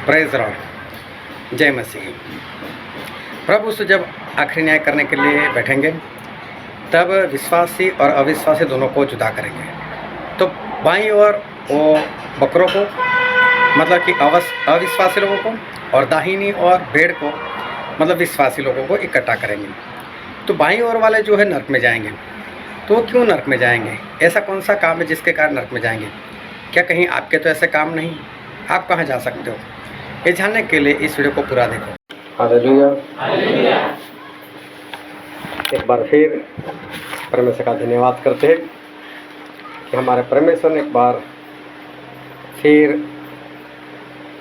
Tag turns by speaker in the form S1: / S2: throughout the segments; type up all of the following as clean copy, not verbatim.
S1: Praise Lord, जय मसीह। प्रभु से जब आखिरी न्याय करने के लिए बैठेंगे तब विश्वासी और अविश्वासी दोनों को जुदा करेंगे। तो बाईं ओर वो बकरों को, मतलब कि अविश्वासी लोगों को, और दाहिनी ओर भेड़ को, मतलब विश्वासी लोगों को इकट्ठा करेंगे। तो बाईं ओर वाले जो है नरक में जाएंगे। तो वो क्यों नरक में जाएंगे? ऐसा कौन सा काम है जिसके कारण नरक में जाएंगे? क्या कहीं आपके तो ऐसे काम नहीं? आप कहाँ जा सकते हो? ये जानने के लिए इस वीडियो को पूरा देखो। Hallelujah, hallelujah. एक बार फिर परमेश्वर का धन्यवाद करते हैं कि हमारे परमेश्वर ने एक बार फिर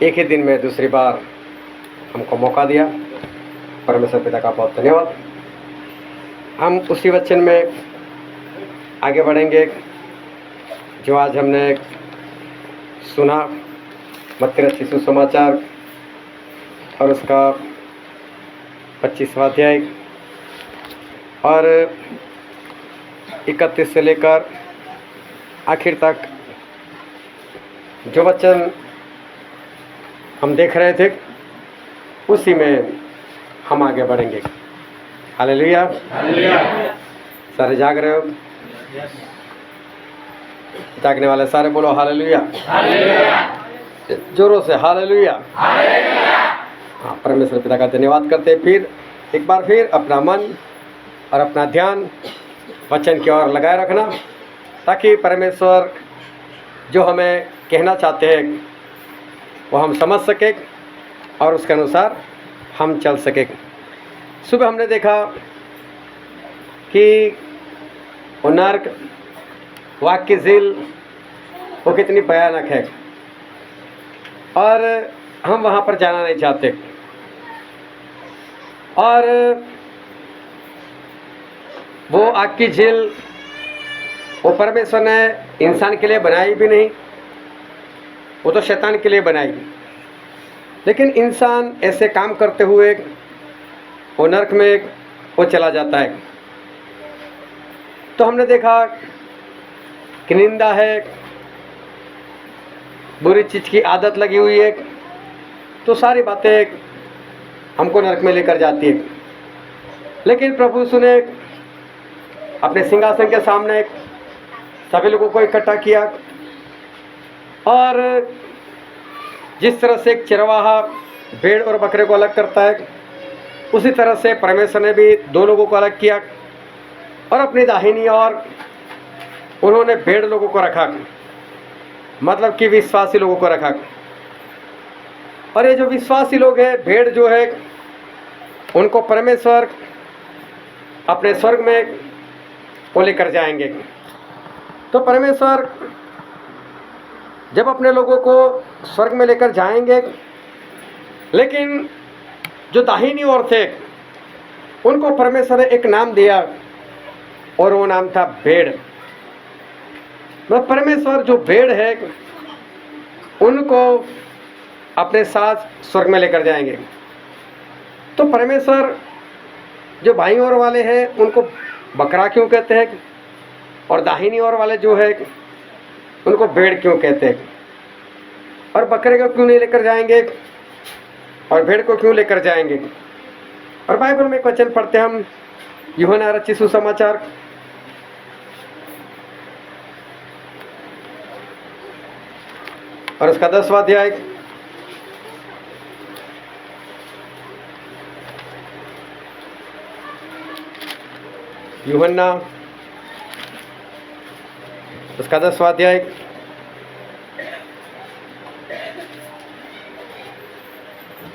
S1: एक ही दिन में दूसरी बार हमको मौका दिया। परमेश्वर पिता का बहुत धन्यवाद। हम उसी वचन में आगे बढ़ेंगे जो आज हमने सुना, मत्ती रचित सुसमाचार और उसका 25वां अध्याय और 31 से लेकर आखिर तक जो वचन हम देख रहे थे उसी में हम आगे बढ़ेंगे। Hallelujah, hallelujah. सारे जाग रहे हो? जागने वाले सारे बोलो हालेलुया, हालेलुया। जोरों से हालेलुया, हालेलुया। हाँ, परमेश्वर पिता का धन्यवाद करते फिर एक बार फिर अपना मन और अपना ध्यान वचन की ओर लगाए रखना, ताकि परमेश्वर जो हमें कहना चाहते हैं वो हम समझ सकें और उसके अनुसार हम चल सकें। सुबह हमने देखा कि वो नरक, वाक्य झील, वो कितनी भयानक है और हम वहाँ पर जाना नहीं चाहते। और वो आग की झील वो परमेश्वर ने इंसान के लिए बनाई भी नहीं, वो तो शैतान के लिए बनाई। लेकिन इंसान ऐसे काम करते हुए वो नरक में वो चला जाता है। तो हमने देखा कि निंदा है, बुरी चीज़ की आदत लगी हुई है, तो सारी बातें हमको नरक में लेकर जाती है। लेकिन प्रभु सुने अपने सिंहासन के सामने सभी लोगों को इकट्ठा किया और जिस तरह से एक चरवाहा भेड़ और बकरे को अलग करता है, उसी तरह से परमेश्वर ने भी दो लोगों को अलग किया और अपनी दाहिनी ओर उन्होंने भेड़ लोगों को रखा, मतलब कि विश्वासी लोगों को रखा। और ये जो विश्वासी लोग हैं, भेड़ जो है, उनको परमेश्वर अपने स्वर्ग में वो लेकर जाएंगे। तो परमेश्वर जब अपने लोगों को स्वर्ग में लेकर जाएंगे, लेकिन जो दाहिनी ओर थे उनको परमेश्वर ने एक नाम दिया और वो नाम था भेड़। मतलब परमेश्वर जो भेड़ है उनको अपने साथ स्वर्ग में लेकर जाएंगे। तो परमेश्वर जो बाईं ओर वाले हैं उनको बकरा क्यों कहते हैं और दाहिनी ओर वाले जो है उनको भेड़ क्यों कहते हैं? और बकरे को क्यों नहीं लेकर जाएंगे और भेड़ को क्यों लेकर जाएंगे? और बाइबल में एक वचन पढ़ते हम, यूहन्ना रचित सुसमाचार और उसका 10वां अध्याय यूहन्ना उसका 10वां अध्याय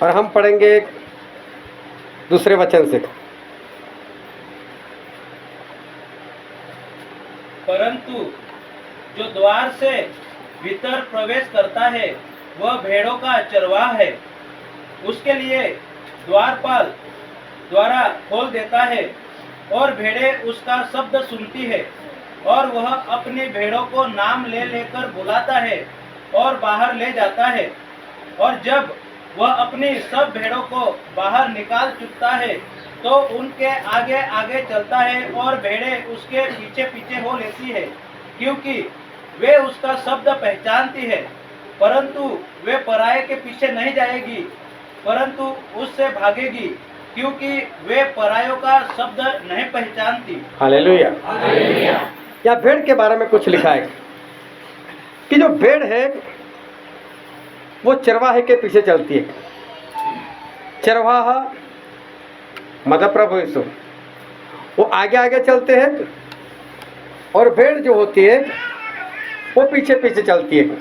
S1: और हम पढ़ेंगे दूसरे वचन से।
S2: परंतु जो द्वार से भीतर प्रवेश करता है वह भेड़ों का चरवाहा है। उसके लिए द्वारपाल द्वारा खोल देता है और भेड़ें उसका शब्द सुनती है और वह अपनी भेड़ों को नाम ले लेकर बुलाता है और बाहर ले जाता है। और जब वह अपनी सब भेड़ों को बाहर निकाल चुकता है तो उनके आगे आगे चलता है और भेड़ें उसके पीछे पीछे हो लेती है, क्योंकि वे उसका शब्द पहचानती है। परंतु वे पराये के पीछे नहीं जाएगी, परंतु उससे भागेगी, क्योंकि वे परायों का शब्द नहीं पहचानती।
S1: हालेलुया। यहाँ भेड़ के बारे में कुछ लिखा है कि जो भेड़ है वो चरवाहे के पीछे चलती है। चरवाहा मतलब प्रभु यीशु, वो आगे आगे चलते हैं और भेड़ जो होती है वो पीछे पीछे चलती है।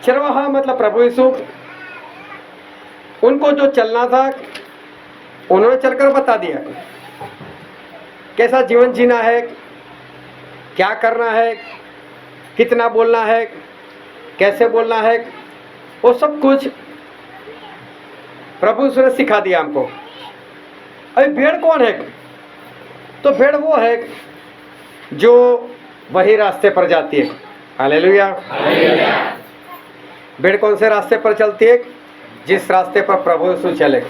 S1: चरवाहा मतलब प्रभु यीशु, उनको जो चलना था उन्होंने चलकर बता दिया, कैसा जीवन जीना है, क्या करना है, कितना बोलना है, कैसे बोलना है, वो सब कुछ प्रभु यीशु ने सिखा दिया हमको। अरे भेड़ कौन है? तो भेड़ वो है जो वही रास्ते पर जाती है। हालेलुया। भेड़ कौन से रास्ते पर चलती है? जिस रास्ते पर प्रभु यीशु चले।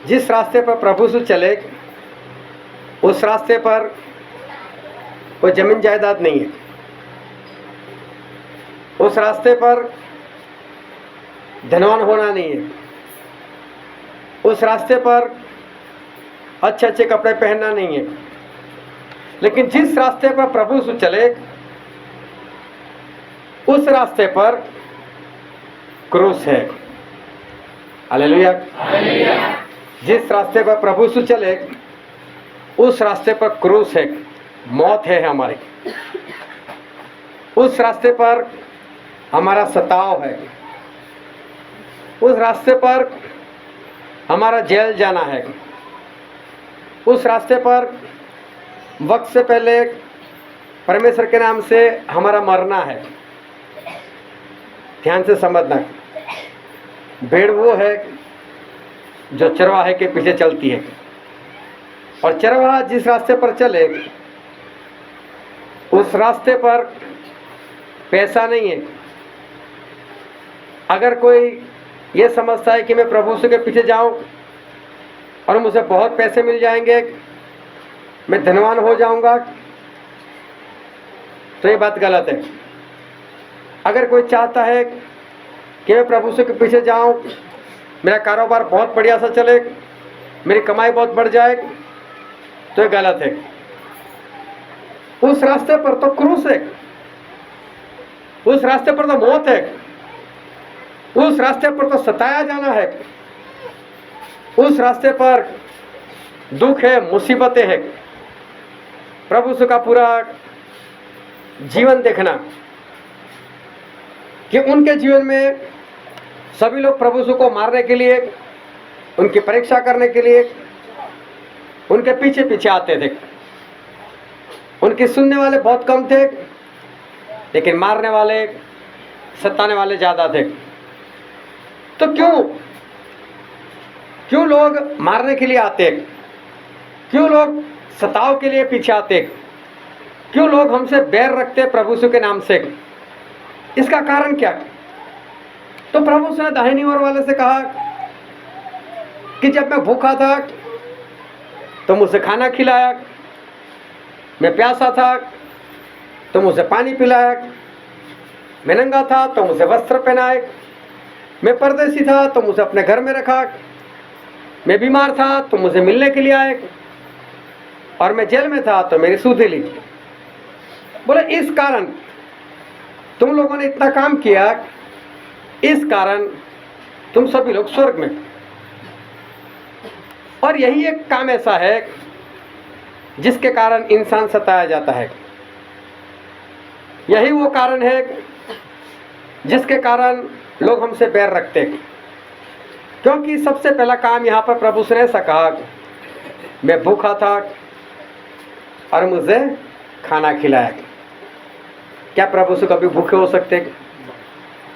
S1: जिस रास्ते पर प्रभु यीशु चले उस रास्ते पर कोई जमीन जायदाद नहीं है। उस रास्ते पर धनवान होना नहीं है। उस रास्ते पर अच्छे अच्छे कपड़े पहनना नहीं है। लेकिन जिस रास्ते पर प्रभु यीशु चले उस रास्ते पर क्रूस है। हालेलुया। जिस रास्ते पर प्रभु यीशु चले उस रास्ते पर क्रूस है, मौत है हमारी। उस रास्ते पर हमारा सताव है। उस रास्ते पर हमारा जेल जाना है। उस रास्ते पर वक्त से पहले परमेश्वर के नाम से हमारा मरना है। ध्यान से समझना, भेड़ वो है जो चरवाहे के पीछे चलती है, और चरवाहा जिस रास्ते पर चले उस रास्ते पर पैसा नहीं है। अगर कोई ये समझता है कि मैं प्रभु यीशु के पीछे जाऊं और मुझे बहुत पैसे मिल जाएंगे, मैं धनवान हो जाऊंगा, तो ये बात गलत है। अगर कोई चाहता है कि मैं प्रभु यीशु के पीछे जाऊं, मेरा कारोबार बहुत बढ़िया सा चले, मेरी कमाई बहुत बढ़ जाए, तो ये गलत है। उस रास्ते पर तो क्रूस है, उस रास्ते पर तो मौत है, उस रास्ते पर तो सताया जाना है, उस रास्ते पर दुख है, मुसीबतें हैं। प्रभु यीशु का पूरा जीवन देखना कि उनके जीवन में सभी लोग प्रभु यीशु को मारने के लिए, उनकी परीक्षा करने के लिए उनके पीछे पीछे आते थे। उनके सुनने वाले बहुत कम थे, लेकिन मारने वाले, सताने वाले ज़्यादा थे। तो क्यों लोग मारने के लिए आते? क्यों लोग सताव के लिए पीछे आते? क्यों लोग हमसे बैर रखते प्रभु यीशु के नाम से? इसका कारण क्या? तो प्रभु यीशु ने दाहिनी ओर वाले से कहा कि जब मैं भूखा था तो मुझे खाना खिलाया, मैं प्यासा था तो मुझे पानी पिलाया, मैं नंगा था तो मुझे वस्त्र पहनाए, मैं परदेसी था तो मुझे अपने घर में रखा, मैं बीमार था तो मुझे मिलने के लिए आए, और मैं जेल में था तो मेरी सुधि ली। बोले इस कारण तुम लोगों ने इतना काम किया, इस कारण तुम सभी लोग स्वर्ग में। और यही एक काम ऐसा है जिसके कारण इंसान सताया जाता है। यही वो कारण है जिसके कारण लोग हमसे बैर रखते हैं। क्योंकि सबसे पहला काम यहाँ पर प्रभु ने ऐसा कहा, मैं भूखा था और मुझे खाना खिलाया। क्या प्रभु से कभी भूखे हो सकते?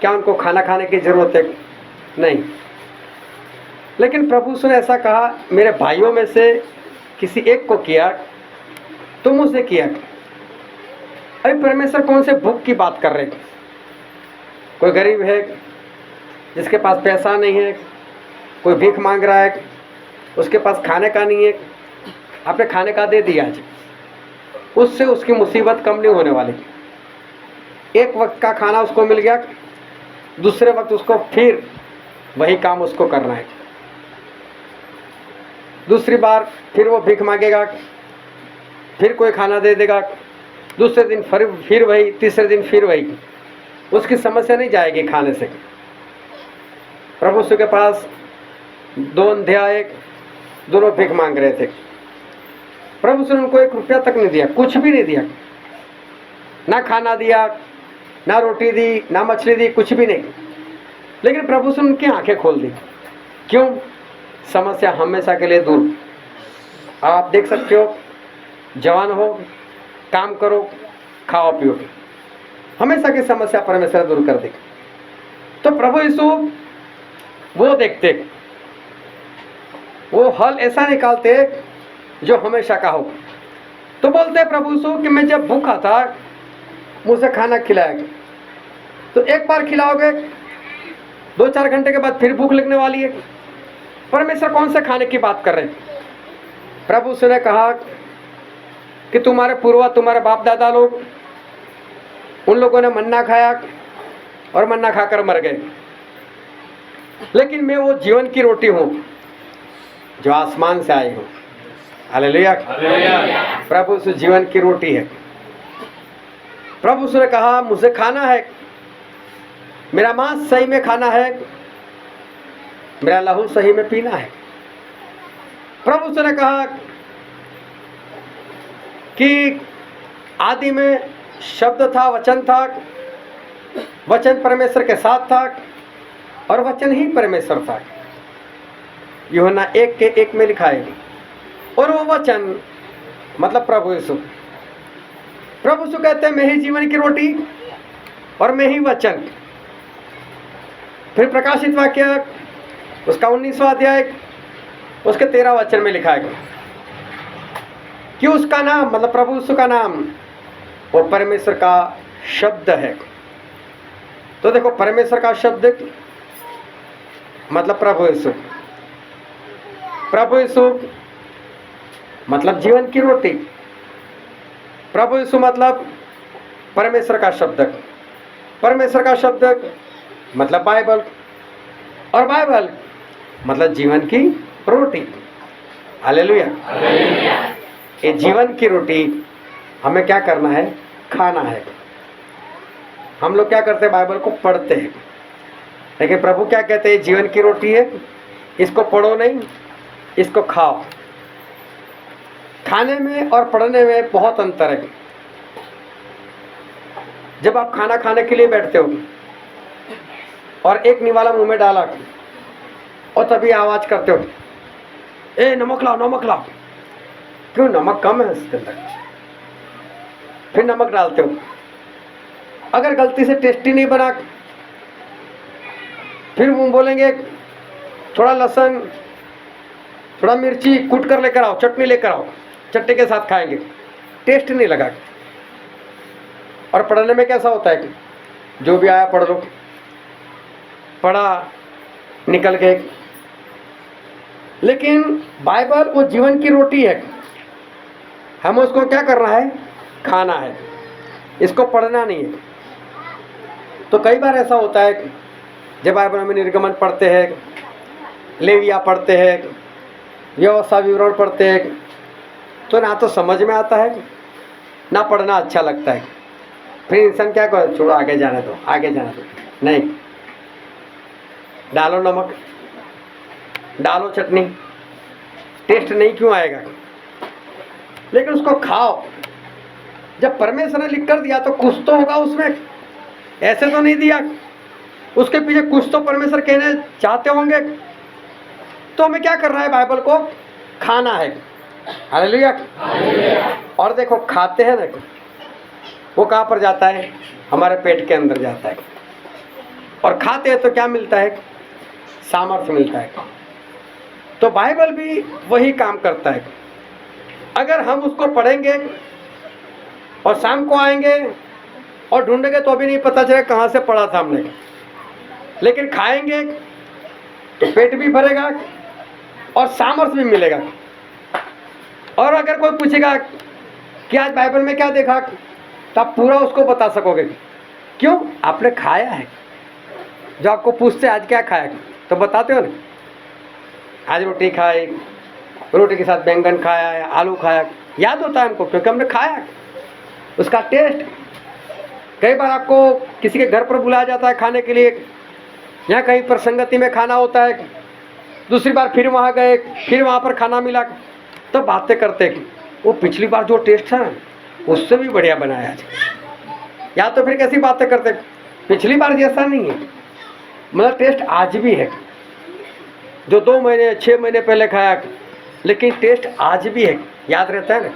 S1: क्या उनको खाना खाने की जरूरत है? नहीं। लेकिन प्रभु ने ऐसा कहा, मेरे भाइयों में से किसी एक को किया तो मुझसे किया। अभी परमेश्वर कौन से भूख की बात कर रहे? कोई गरीब है जिसके पास पैसा नहीं है, कोई भीख मांग रहा है, उसके पास खाने का नहीं है, आपने खाने का दे दिया, आज उससे उसकी मुसीबत कम नहीं होने वाली। एक वक्त का खाना उसको मिल गया, दूसरे वक्त उसको फिर वही काम उसको करना है। दूसरी बार फिर वो भीख मांगेगा, फिर कोई खाना दे देगा, दूसरे दिन फिर वही, तीसरे दिन फिर वही। उसकी समस्या नहीं जाएगी खाने से। प्रभु यीशु के पास 2 अंधे आए, दोनों भीख मांग रहे थे। प्रभु यीशु ने उनको 1 रुपया तक नहीं दिया, कुछ भी नहीं दिया, ना खाना दिया, ना रोटी दी, ना मछली दी, कुछ भी नहीं। लेकिन प्रभु यीशु ने उनकी आंखें खोल दी। क्यों? समस्या हमेशा के लिए दूर। आप देख सकते हो, जवान हो, काम करो, खाओ पियो, हमेशा की समस्या परमेश्वर दूर कर दे। तो प्रभु यीशु वो देखते, वो हल ऐसा निकालते जो हमेशा का हो। तो बोलते प्रभु यीशु कि मैं जब भूखा था मुझे खाना खिलाएगा, तो एक बार खिलाओगे, 2-4 घंटे के बाद फिर भूख लगने वाली है। परमेश्वर कौन से खाने की बात कर रहे हैं? प्रभु यीशु ने कहा कि तुम्हारे पूर्वज, तुम्हारे बाप दादा लोग, उन लोगों ने मन्ना खाया और मन्ना खाकर मर गए, लेकिन मैं वो जीवन की रोटी हूं जो आसमान से आई हूं। हालेलुया। प्रभु यीशु जीवन की रोटी है। प्रभु यीशु ने कहा मुझे खाना है, मेरा मांस सही में खाना है, मेरा लहू सही में पीना है। प्रभु यीशु ने कहा कि आदि में शब्द था, वचन था, वचन परमेश्वर के साथ था और वचन ही परमेश्वर था। यूहन्ना 1:1 में लिखा है। और वो वचन मतलब प्रभु यीशु। प्रभु यीशु कहते हैं मैं ही जीवन की रोटी और मैं ही वचन। फिर प्रकाशित वाक्य उसका 19वां अध्याय उसके 13 वचन में लिखा है कि उसका नाम मतलब प्रभु यीशु का नाम वो परमेश्वर का शब्द है। तो देखो, परमेश्वर का शब्द मतलब प्रभु यीशु, प्रभु यीशु मतलब जीवन की रोटी, प्रभु यीशु मतलब परमेश्वर का शब्द, परमेश्वर का शब्द मतलब बाइबल, और बाइबल मतलब जीवन की रोटी। हालेलुया। ये जीवन की रोटी हमें क्या करना है? खाना है। हम लोग क्या करते हैं? बाइबल को पढ़ते हैं, लेकिन प्रभु क्या कहते हैं? जीवन की रोटी है, इसको पढ़ो नहीं, इसको खाओ। खाने में और पढ़ने में बहुत अंतर है। जब आप खाना खाने के लिए बैठते हो और एक निवाला मुंह में डाला और तभी आवाज करते हो, ए नमक लाओ, नमक लाओ। क्यों? नमक कम है इसके अंदर। फिर नमक डालते हो, अगर गलती से टेस्टी नहीं बना फिर वो बोलेंगे थोड़ा लहसुन, थोड़ा मिर्ची कूट कर लेकर आओ, चटनी लेकर आओ, चटनी के साथ खाएंगे, टेस्ट नहीं लगा। और पढ़ने में कैसा होता है कि जो भी आया पढ़ लो, पढ़ा निकल गए। लेकिन बाइबल वो जीवन की रोटी है, हम उसको क्या करना है? खाना है, इसको पढ़ना नहीं है। तो कई बार ऐसा होता है जब बाइबल में निर्गमन पढ़ते हैं, लेविया पढ़ते हैं, व्यवस्था विवरण पढ़ते हैं, तो ना तो समझ में आता है ना पढ़ना अच्छा लगता है। फिर इंसान क्या करे? छोड़ो, आगे जाने दो, आगे जाने दो। नहीं, डालो नमक, डालो चटनी, टेस्ट नहीं क्यों आएगा? लेकिन उसको खाओ। जब परमेश्वर ने लिख कर दिया तो कुछ तो होगा उसमें, ऐसे तो नहीं दिया, उसके पीछे कुछ तो परमेश्वर कहने चाहते होंगे। तो हमें क्या करना है? बाइबल को खाना है। हालेलुया। और देखो, खाते हैं ना, वो कहाँ पर जाता है? हमारे पेट के अंदर जाता है। और खाते हैं तो क्या मिलता है? सामर्थ्य मिलता है। तो बाइबल भी वही काम करता है। अगर हम उसको पढ़ेंगे और शाम को आएंगे और ढूंढेंगे तो अभी नहीं पता चलेगा कहाँ से पढ़ा था हमने, लेकिन खाएंगे तो पेट भी भरेगा और सामर्थ्य भी मिलेगा। और अगर कोई पूछेगा कि आज बाइबल में क्या देखा, तो आप पूरा उसको बता सकोगे। क्यों? आपने खाया है। जो आपको पूछते आज क्या खाया, तो बताते हो ना, आज रोटी खाई, रोटी के साथ बैंगन खाया है, आलू खाया, याद होता है हमको क्योंकि हमने खाया है। उसका टेस्ट, कई बार आपको किसी के घर पर बुलाया जाता है खाने के लिए, या कहीं पर संगति में खाना होता है, दूसरी बार फिर वहाँ गए, फिर वहाँ पर खाना मिला, तो बातें करते कि वो पिछली बार जो टेस्ट था ना उससे भी बढ़िया बनाया आज। या तो फिर कैसी बातें करते, पिछली बार जैसा नहीं है, मतलब टेस्ट आज भी है। जो 2 महीने 6 महीने पहले खाया, लेकिन टेस्ट आज भी है, याद रहता है ना।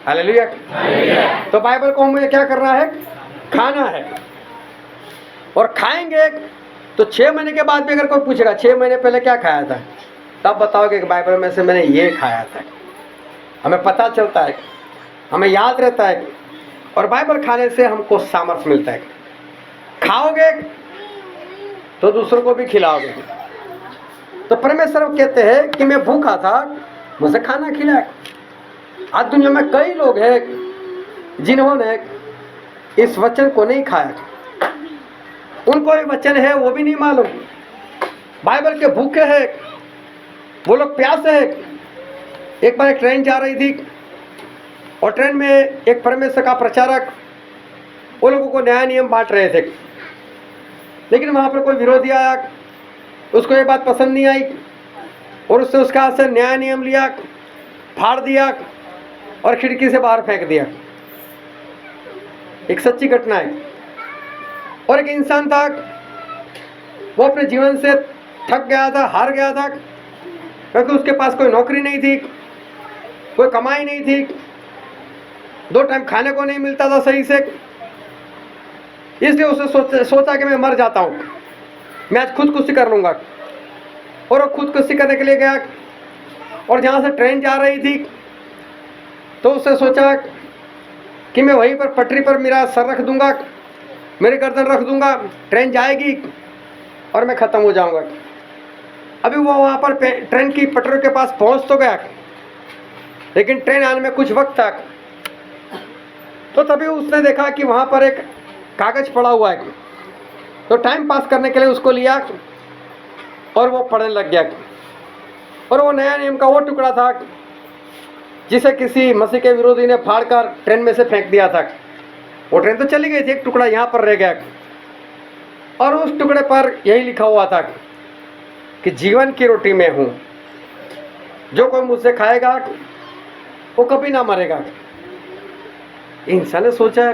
S1: हालेलुया। तो बाइबल को हमें क्या करना है? खाना है। और खाएंगे तो 6 महीने के बाद भी अगर कोई पूछेगा 6 महीने पहले क्या खाया था, तब बताओगे कि बाइबल में से मैंने ये खाया था। हमें पता चलता है, हमें याद रहता है, और बाइबल खाने से हमको सामर्थ्य मिलता है। खाओगे तो दूसरों को भी खिलाओगे। तो परमेश्वर कहते हैं कि मैं भूखा था, मुझे खाना खिलाया। आज दुनिया में कई लोग हैं जिन्होंने इस वचन को नहीं खाया, उनको ये वचन है वो भी नहीं मालूम। बाइबल के भूखे हैं, वो लोग प्यासे हैं। एक बार एक ट्रेन जा रही थी, और ट्रेन में एक परमेश्वर का प्रचारक वो लोगों को न्याय नियम बांट रहे थे, लेकिन वहाँ पर कोई विरोधी आया, उसको ये बात पसंद नहीं आई, और उससे उसका हाथ से न्याय नियम लिया, फाड़ दिया और खिड़की से बाहर फेंक दिया। एक सच्ची घटना है। और एक इंसान था, वो अपने जीवन से थक गया था, हार गया था, क्योंकि उसके पास कोई नौकरी नहीं थी, कोई कमाई नहीं थी, 2 टाइम खाने को नहीं मिलता था सही से। इसलिए उसने सोचा कि मैं मर जाता हूँ, मैं आज खुदकुशी कर लूँगा। और वो खुदकुशी करने के लिए गया, और जहाँ से ट्रेन जा रही थी तो उसने सोचा कि मैं वहीं पर पटरी पर मेरा सर रख दूंगा, मेरी गर्दन रख दूंगा, ट्रेन जाएगी और मैं ख़त्म हो जाऊंगा। अभी वो वहाँ पर ट्रेन की पटरी के पास पहुँच तो गया, लेकिन ट्रेन आने में कुछ वक्त था। तो तभी उसने देखा कि वहाँ पर एक कागज़ पड़ा हुआ है, तो टाइम पास करने के लिए उसको लिया और वो पढ़ने लग गया। और वो नया नियम का वो टुकड़ा था जिसे किसी मसीह के विरोधी ने फाड़कर ट्रेन में से फेंक दिया था। वो ट्रेन तो चली गई थी, एक टुकड़ा यहाँ पर रह गया, और उस टुकड़े पर यही लिखा हुआ था कि जीवन की रोटी मैं हूँ, जो कोई मुझसे खाएगा वो कभी ना मरेगा। इंसान ने सोचा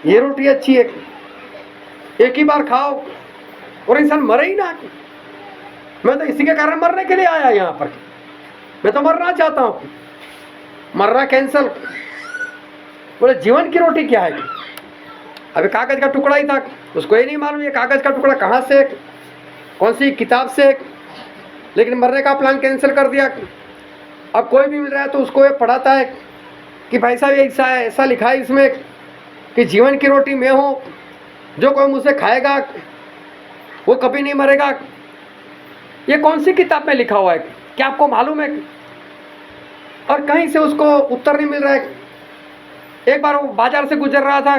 S1: ये रोटी अच्छी है, एक ही बार खाओ और इंसान मरे ही ना। मैं तो इसी के कारण मरने के लिए आया यहाँ पर, मैं तो मरना चाहता हूँ, मरना कैंसल। बोले जीवन की रोटी क्या है? अभी कागज का टुकड़ा ही था, उसको ये नहीं मालूम ये कागज का टुकड़ा कहाँ से, कौन सी किताब से, लेकिन मरने का प्लान कैंसिल कर दिया। अब कोई भी मिल रहा है तो उसको ये पढ़ाता है कि भाई साहब ऐसा लिखा है इसमें कि जीवन की रोटी मैं हूँ, जो कोई मुझसे खाएगा वो कभी नहीं मरेगा। ये कौन सी किताब में लिखा हुआ है, क्या आपको मालूम है? और कहीं से उसको उत्तर नहीं मिल रहा है। एक बार वो बाजार से गुजर रहा था,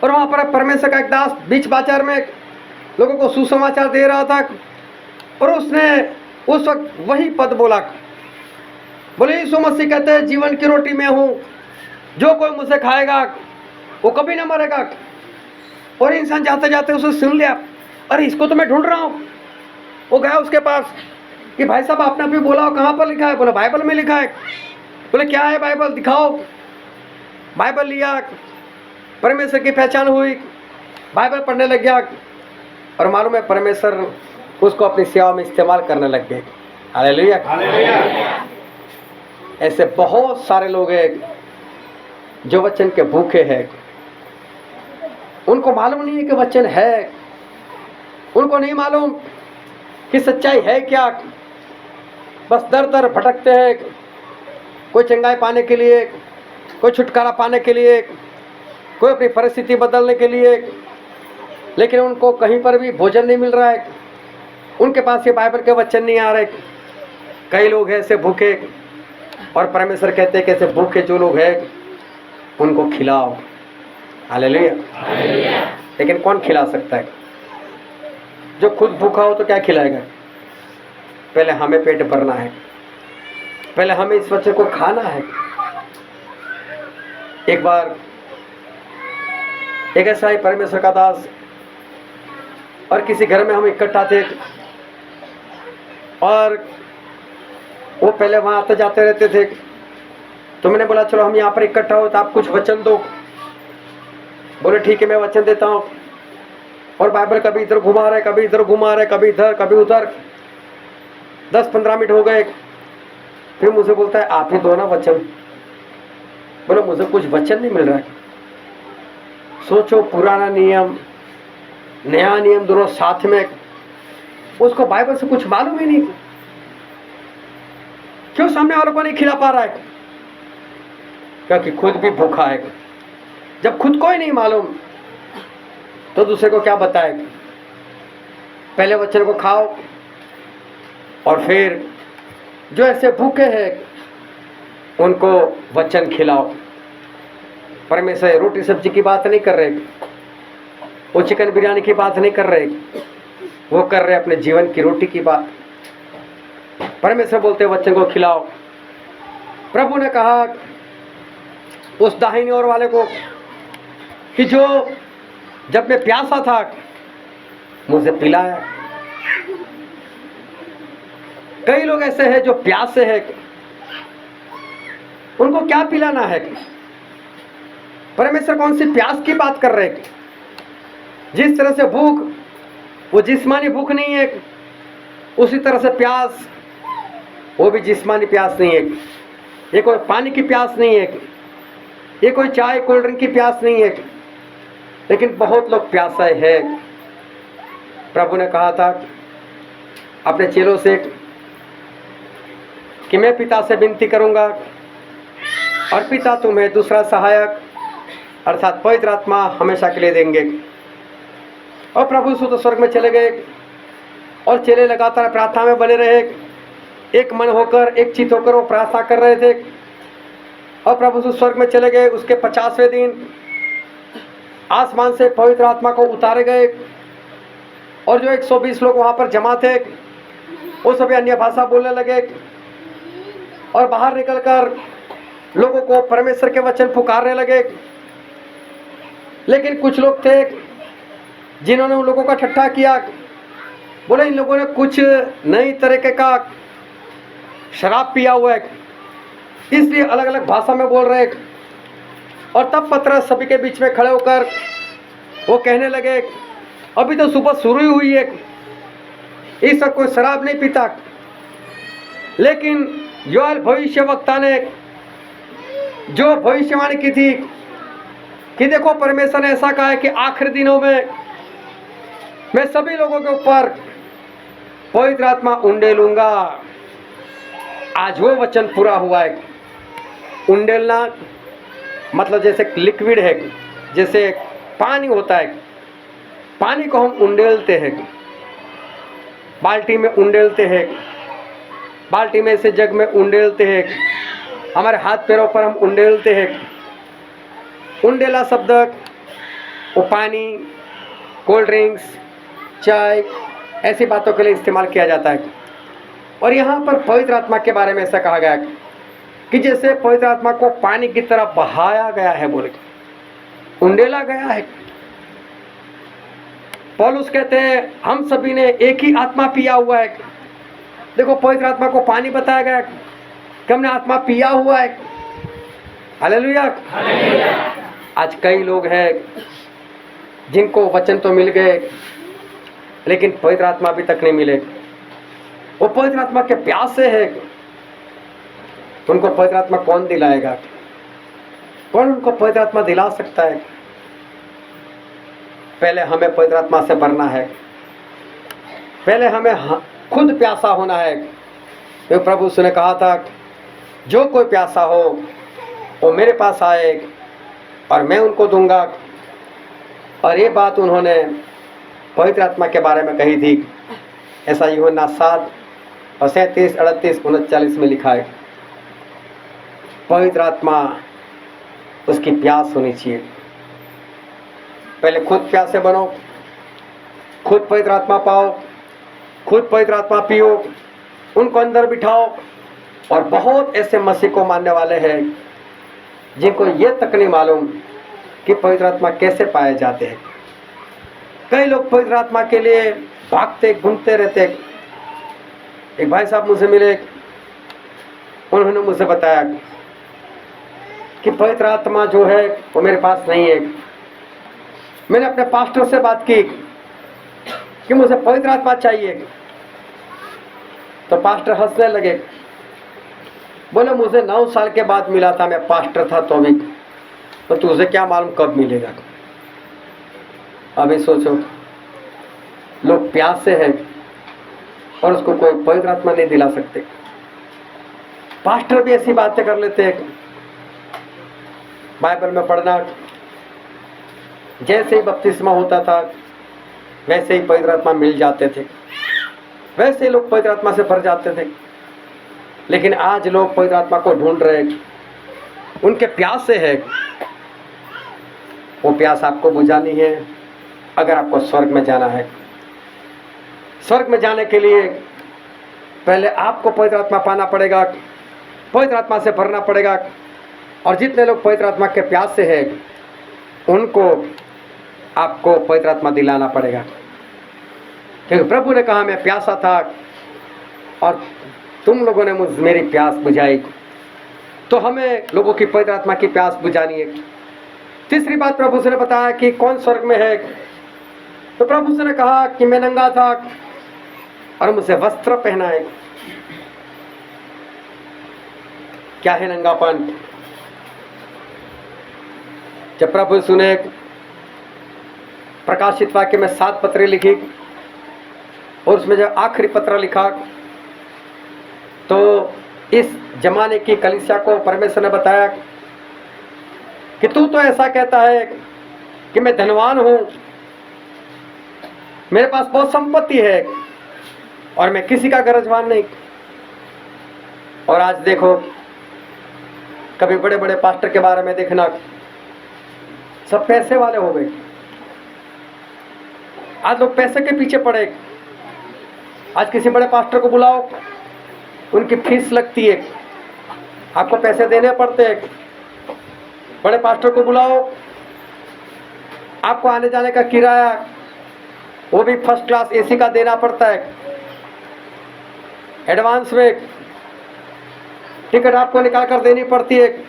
S1: और वहाँ पर परमेश्वर का एक दास बीच बाजार में लोगों को सुसमाचार दे रहा था, और उसने उस वक्त वही पद बोला, बोले यीशु मसीह कहते हैं जीवन की रोटी मैं हूँ, जो कोई मुझसे खाएगा वो कभी ना मरेगा। और इंसान जाते जाते उसे सुन लिया, अरे इसको तो मैं ढूंढ रहा हूँ। वो गया उसके पास कि भाई साहब आपने अभी बोला हो कहाँ पर लिखा है? बोला बाइबल में लिखा है। बोले क्या है बाइबल, दिखाओ। बाइबल लिया, परमेश्वर की पहचान हुई, बाइबल पढ़ने लग गया, और मालूम है परमेश्वर उसको अपनी सेवा में इस्तेमाल करने लग गए। हालेलुया। ऐसे बहुत सारे लोग हैं जो वचन के भूखे हैं, उनको मालूम नहीं है कि वचन है, उनको नहीं मालूम कि सच्चाई है क्या, बस दर दर भटकते हैं, कोई चंगाई पाने के लिए, कोई छुटकारा पाने के लिए, कोई अपनी परिस्थिति बदलने के लिए, लेकिन उनको कहीं पर भी भोजन नहीं मिल रहा है, उनके पास ये बाइबल के वचन नहीं आ रहे। कई लोग हैं ऐसे भूखे, और परमेश्वर कहते हैं कि ऐसे भूखे जो लोग हैं उनको खिलाओ, हालेलुया। लेकिन कौन खिला सकता है? जो खुद भूखा हो तो क्या खिलाएगा? पहले हमें पेट भरना है, पहले हमें इस वचन को खाना है। एक बार एक ऐसा ही परमेश्वर का दास और किसी घर में हम इकट्ठा थे, और वो पहले वहां आते जाते रहते थे। तो मैंने बोला चलो हम यहाँ पर इकट्ठा हो तो आप कुछ वचन दो। बोले ठीक है मैं वचन देता हूँ। और बाइबल कभी इधर घुमा रहे, कभी इधर घुमा रहे, कभी इधर कभी उधर। 10-15 मिनट हो गए, फिर मुझे बोलता है आप ही दो ना वचन। बोले मुझे कुछ वचन नहीं मिल रहा है। सोचो, पुराना नियम नया नियम दोनों साथ में, उसको बाइबल से कुछ मालूम ही नहीं। क्यों सामने वालों को नहीं खिला पा रहा है? क्योंकि खुद भी भूखा है। जब खुद को ही नहीं मालूम तो दूसरे को क्या बताए? पहले वचन को खाओ और फिर जो ऐसे भूखे हैं उनको वचन खिलाओ। परमेश्वर रोटी सब्जी की बात नहीं कर रहे, वो चिकन बिरयानी की बात नहीं कर रहे, वो कर रहे अपने जीवन की रोटी की बात। परमेश्वर बोलते वचन को खिलाओ। प्रभु ने कहा उस दाहिनी ओर वाले को कि जो जब मैं प्यासा था मुझे पिलाया। कई लोग ऐसे हैं जो प्यासे हैं, उनको क्या पिलाना है? परमेश्वर कौन सी प्यास की बात कर रहे हैं? जिस तरह से भूख वो जिस्मानी भूख नहीं है, उसी तरह से प्यास वो भी जिस्मानी प्यास नहीं है। ये कोई पानी की प्यास नहीं है, ये कोई चाय कोल्ड ड्रिंक की प्यास नहीं है, लेकिन बहुत लोग प्यासे हैं। प्रभु ने कहा था अपने चेलों से कि मैं पिता से विनती करूंगा और पिता तुम्हें दूसरा सहायक अर्थात पवित्र आत्मा हमेशा के लिए देंगे। और प्रभु यीशु तो स्वर्ग में चले गए और चेले लगातार प्रार्थना में बने रहे। एक मन होकर, एक चित होकर वो प्रार्थना कर रहे थे। और प्रभु यीशु स्वर्ग में चले गए। उसके 50वें दिन आसमान से पवित्र आत्मा को उतारे गए, और जो 120 लोग वहाँ पर जमा थे वो सभी अन्य भाषा बोलने लगे और बाहर निकलकर लोगों को परमेश्वर के वचन पुकारने लगे। लेकिन कुछ लोग थे जिन्होंने उन लोगों का ठट्ठा किया। बोले इन लोगों ने कुछ नई तरीके का शराब पिया हुआ है, इसलिए अलग अलग भाषा में बोल रहे। और तब पतरस सभी के बीच में खड़े होकर वो कहने लगे अभी तो सुबह शुरू ही हुई है, इस वक्त कोई शराब नहीं पीता। लेकिन योएल भविष्यवक्ता ने जो भविष्यवाणी की थी कि देखो परमेश्वर ने ऐसा कहा है कि आखिरी दिनों में मैं सभी लोगों के ऊपर पवित्र आत्मा उंडेलूंगा। आज वो वचन पूरा हुआ है। उंडेलना मतलब जैसे लिक्विड है, जैसे पानी होता है, पानी को हम उंडेलते हैं, बाल्टी में उंडेलते हैं, बाल्टी में से जग में उंडेलते हैं, हमारे हाथ पैरों पर हम उंडेलते हैं। उंडेला शब्द वो पानी, कोल्ड ड्रिंक्स, चाय ऐसी बातों के लिए इस्तेमाल किया जाता है। और यहाँ पर पवित्र आत्मा के बारे में ऐसा कहा गया है कि जैसे पवित्र आत्मा को पानी की तरह बहाया गया है, बोले उंडेला गया है। पौलुस कहते हैं हम सभी ने एक ही आत्मा पिया हुआ है। देखो पवित्र आत्मा को पानी बताया गया कि हमने आत्मा पिया हुआ है। हालेलुया। आज कई लोग हैं जिनको वचन तो मिल गए लेकिन पवित्र आत्मा अभी तक नहीं मिले। वो पवित्र आत्मा के प्यासे है। उनको पवित्र आत्मा कौन दिलाएगा? कौन उनको पवित्र आत्मा दिला सकता है? पहले हमें पवित्र आत्मा से भरना है, पहले हमें खुद प्यासा होना है। तो प्रभु उसने कहा था जो कोई प्यासा हो वो मेरे पास आए और मैं उनको दूंगा। और ये बात उन्होंने पवित्र आत्मा के बारे में कही थी। ऐसा यूहन्ना 7:37, 38, 39 में लिखा है। पवित्र आत्मा उसकी प्यास होनी चाहिए। पहले खुद प्यासे बनो, खुद पवित्र आत्मा पाओ, खुद पवित्र आत्मा पियो, उनको अंदर बिठाओ। और बहुत ऐसे मसीह को मानने वाले हैं जिनको ये तक नहीं मालूम कि पवित्र आत्मा कैसे पाए जाते हैं। कई लोग पवित्र आत्मा के लिए भागते घूमते रहते। एक भाई साहब मुझसे मिले, उन्होंने मुझे बताया कि पवित्र आत्मा जो है वो मेरे पास नहीं है। मैंने अपने पास्टर से बात की कि मुझे पवित्र आत्मा चाहिए, तो पास्टर हंसने लगे, बोले मुझे 9 साल के बाद मिला था, मैं पास्टर था तो भी, तो तुझे क्या मालूम कब मिलेगा। अभी सोचो, लोग प्यासे हैं और उसको कोई पवित्र आत्मा नहीं दिला सकते। पास्टर भी ऐसी बातें कर लेते हैं। बाइबल में पढ़ना, जैसे ही बपतिस्मा होता था वैसे ही पवित्र आत्मा मिल जाते थे, वैसे ही लोग पवित्र आत्मा से भर जाते थे। लेकिन आज लोग पवित्र आत्मा को ढूंढ रहे हैं, उनके प्यास से है। वो प्यास आपको बुझानी है अगर आपको स्वर्ग में जाना है। स्वर्ग में जाने के लिए पहले आपको पवित्र आत्मा पाना पड़ेगा, पवित्र आत्मा से भरना पड़ेगा। और जितने लोग पवित्र आत्मा के प्यास से है उनको आपको पवित्र आत्मा दिलाना पड़ेगा, क्योंकि प्रभु ने कहा मैं प्यासा था और तुम लोगों ने मेरी प्यास बुझाई। तो हमें लोगों की पवित्र आत्मा की प्यास बुझानी है। तीसरी बात प्रभु से ने बताया कि कौन स्वर्ग में है। तो प्रभु से ने कहा कि मैं नंगा था और मुझे वस्त्र पहना है। क्या है नंगापन? जब प्रभु सुने प्रकाशित वाक्य में 7 पत्र लिखी और उसमें जब आखिरी पत्र लिखा तो इस जमाने की कलीसिया को परमेश्वर ने बताया कि तू तो ऐसा कहता है कि मैं धनवान हूं, मेरे पास बहुत संपत्ति है और मैं किसी का गरजवान नहीं। और आज देखो, कभी बड़े बड़े पास्टर के बारे में देखना, सब पैसे वाले हो गए। आज लोग पैसे के पीछे पड़े। आज किसी बड़े पास्टर को बुलाओ, उनकी फीस लगती है, आपको पैसे देने पड़ते हैं। बड़े पास्टर को बुलाओ, आपको आने जाने का किराया वो भी फर्स्ट क्लास एसी का देना पड़ता है। एडवांस में टिकट आपको निकाल कर देनी पड़ती है।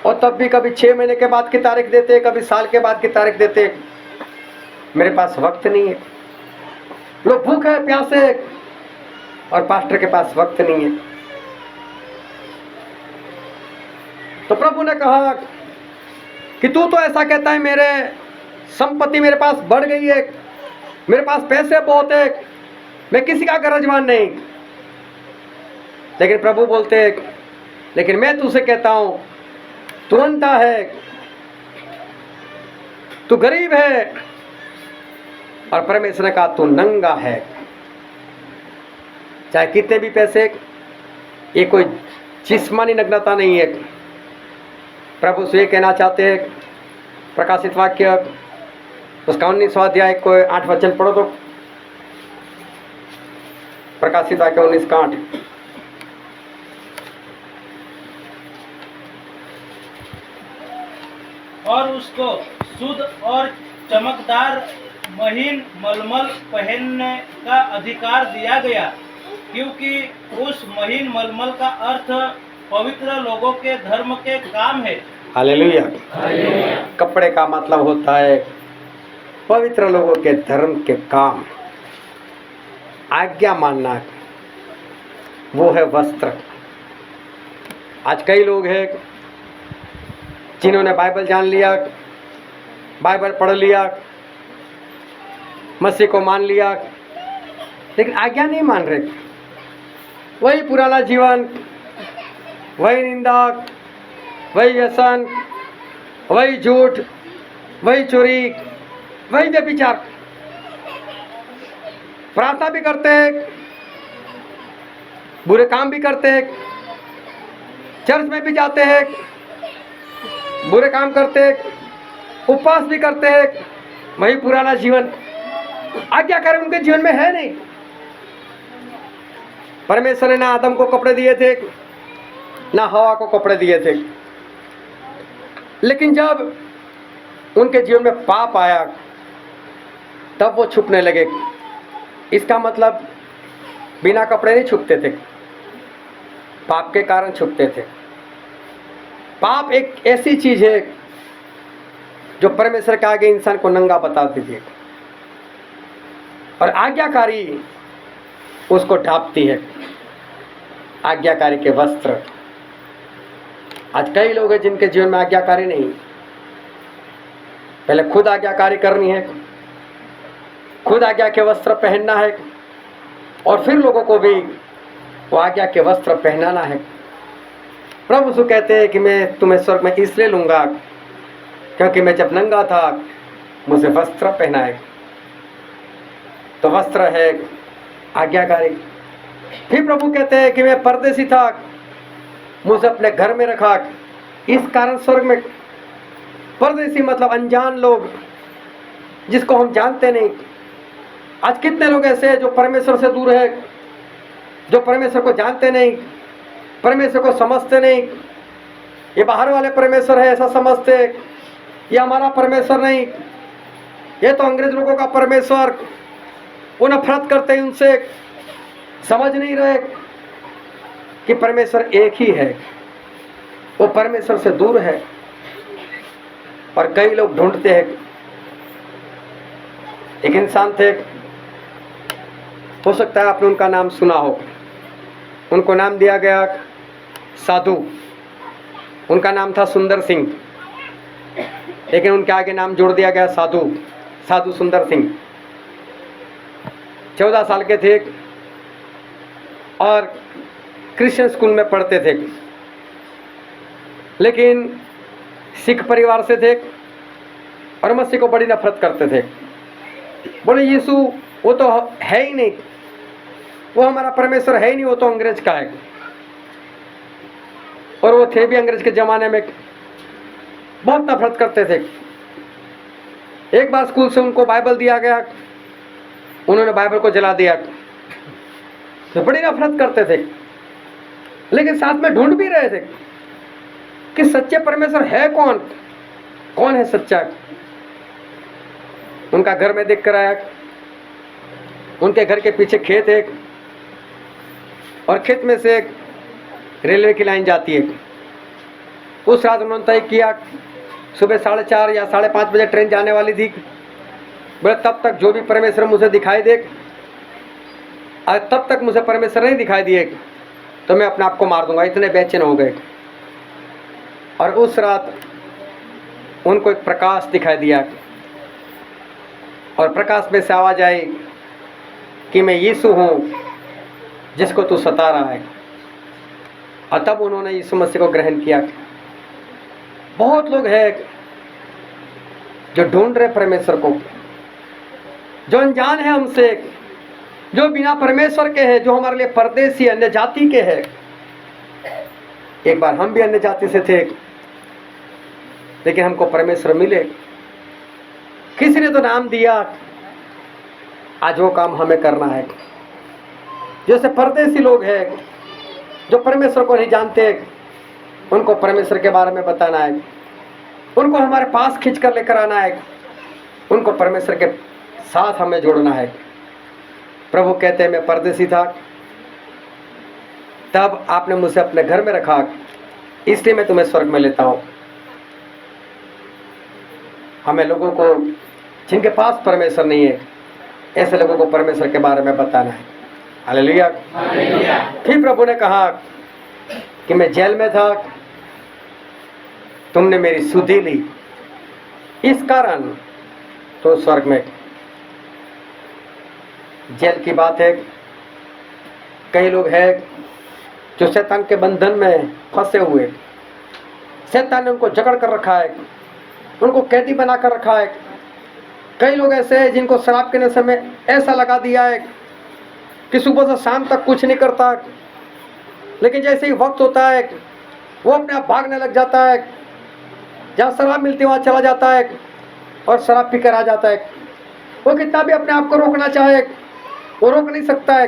S1: और तब भी कभी 6 महीने के बाद की तारीख देते हैं, कभी साल के बाद की तारीख देते हैं। मेरे पास वक्त नहीं है। लोग भूखे हैं, प्यासे हैं, और पास्टर के पास वक्त नहीं है। तो प्रभु ने कहा कि तू तो ऐसा कहता है मेरे संपत्ति मेरे पास बढ़ गई है, मेरे पास पैसे बहुत है, मैं किसी का गरजवान नहीं। लेकिन प्रभु बोलते हैं, लेकिन मैं तुझसे कहता हूं, तू अंधा है, तू गरीब है, और परमेश्वर ने कहा तू नंगा है। चाहे कितने भी पैसे, ये कोई जिस्मानी नग्नता नहीं है। प्रभु से ये कहना चाहते हैं, प्रकाशित वाक्य उसका 19वां अध्याय को 8 वचन पढ़ो तो। प्रकाशित वाक्य 19:8।
S2: और उसको शुद्ध और चमकदार महीन मलमल पहनने का अधिकार दिया गया, क्योंकि उस महीन मलमल का अर्थ पवित्र लोगों के धर्म के काम है।
S1: हालेलुया। कपड़े का मतलब होता है पवित्र लोगों के धर्म के काम, आज्ञा मानना, वो है वस्त्र। आज कई लोग हैं जिन्होंने बाइबल जान लिया, बाइबल पढ़ लिया, मसीह को मान लिया, लेकिन आज्ञा नहीं मान रहे। वही पुराना जीवन, वही निंदा, वही व्यसन, वही झूठ, वही चोरी, वही व्यभिचार। प्रार्थना भी करते हैं, बुरे काम भी करते हैं, चर्च में भी जाते हैं, बुरे काम करते हैं, उपवास भी करते हैं, वही पुराना जीवन। आज्ञाकारी उनके जीवन में है नहीं। परमेश्वर ने ना आदम को कपड़े दिए थे, ना हवा को कपड़े दिए थे। लेकिन जब उनके जीवन में पाप आया, तब वो छुपने लगे। इसका मतलब बिना कपड़े नहीं छुपते थे, पाप के कारण छुपते थे। पाप एक ऐसी चीज है जो परमेश्वर के आगे इंसान को नंगा बताती थी, और आज्ञाकारी उसको ढांपती है। आज्ञाकारी के वस्त्र। आज कई लोग हैं जिनके जीवन में आज्ञाकारी नहीं। पहले खुद आज्ञाकारी करनी है, खुद आज्ञा के वस्त्र पहनना है, और फिर लोगों को भी वो आज्ञा के वस्त्र पहनाना है। प्रभु यीशु कहते हैं कि मैं तुम्हें स्वर्ग में इसलिए लूंगा क्योंकि मैं जब नंगा था मुझे वस्त्र पहनाए। तो वस्त्र है आज्ञाकारी। फिर प्रभु कहते हैं कि मैं परदेसी था, मुझे अपने घर में रखा। इस कारण स्वर्ग में परदेसी मतलब अनजान लोग, जिसको हम जानते नहीं। आज कितने लोग ऐसे हैं जो परमेश्वर से दूर है, जो परमेश्वर को जानते नहीं, परमेश्वर को समझते नहीं। ये बाहर वाले परमेश्वर है ऐसा समझते, ये हमारा परमेश्वर नहीं, ये तो अंग्रेज लोगों का परमेश्वर। वो नफरत करते हैं उनसे, समझ नहीं रहे कि परमेश्वर एक ही है, वो परमेश्वर से दूर है। और कई लोग ढूंढते हैं। एक इंसान थे, हो सकता है आपने उनका नाम सुना हो। उनको नाम दिया गया साधु। उनका नाम था सुंदर सिंह, लेकिन उनके आगे नाम जोड़ दिया गया साधु। साधु सुंदर सिंह 14 साल के थे और क्रिश्चियन स्कूल में पढ़ते थे, लेकिन सिख परिवार से थे और मसीह को बड़ी नफरत करते थे। बोले यीशु वो तो है ही नहीं, वो हमारा परमेश्वर है ही नहीं, वो तो अंग्रेज का है। और वो थे भी अंग्रेज के ज़माने में, बहुत नफरत करते थे। एक बार स्कूल से उनको बाइबल दिया गया, उन्होंने बाइबल को जला दिया। तो बड़ी नफरत करते थे, लेकिन साथ में ढूंढ भी रहे थे कि सच्चे परमेश्वर है कौन, कौन है सच्चा। उनका घर में देख कर आया। उनके घर के पीछे खेत है, और खेत में से एक रेलवे की लाइन जाती है। उस रात उन्होंने तय किया, सुबह 4:30 या 5:30 बजे ट्रेन जाने वाली थी। बोले तब तक जो भी परमेश्वर मुझे दिखाई दे, और तब तक मुझे परमेश्वर नहीं दिखाई दिए तो मैं अपने आप को मार दूंगा। इतने बेचैन हो गए। और उस रात उनको एक प्रकाश दिखाई दिया, और प्रकाश में से आवाज आई कि मैं यीशु हूँ जिसको तू सता रहा है। और तब उन्होंने यीशु मसीह को ग्रहण किया। बहुत लोग हैं जो ढूंढ रहे परमेश्वर को, जो अनजान है हमसे, जो बिना परमेश्वर के हैं, जो हमारे लिए परदेसी अन्य जाति के हैं। एक बार हम भी अन्य जाति से थे, लेकिन हमको परमेश्वर मिले। किसी ने तो नाम दिया, आज वो काम हमें करना है। जैसे परदेसी लोग हैं जो परमेश्वर को नहीं जानते, उनको परमेश्वर के बारे में बताना है, उनको हमारे पास खींच कर लेकर आना है, उनको परमेश्वर के साथ हमें जोड़ना है। प्रभु कहते हैं मैं परदेसी था, तब आपने मुझे अपने घर में रखा, इसलिए मैं तुम्हें स्वर्ग में लेता हूं। हमें लोगों को जिनके पास परमेश्वर नहीं है, ऐसे लोगों को परमेश्वर के बारे में बताना है। हालेलुया। फिर प्रभु ने कहा कि मैं जेल में था, तुमने मेरी सुधि ली, इस कारण तो स्वर्ग में। जेल की बात है। कई लोग हैं जो शैतान के बंधन में फंसे हुए, शैतान ने उनको जकड़ कर रखा है, उनको कैदी बना कर रखा है। कई लोग ऐसे हैं जिनको शराब के नशे में ऐसा लगा दिया है कि सुबह से शाम तक कुछ नहीं करता, लेकिन जैसे ही वक्त होता है वो अपने आप भागने लग जाता है। जहाँ शराब मिलती है वहाँ चला जाता है, और शराब पीकर आ जाता है। वो कितना भी अपने आप को रोकना चाहे वो रोक नहीं सकता है।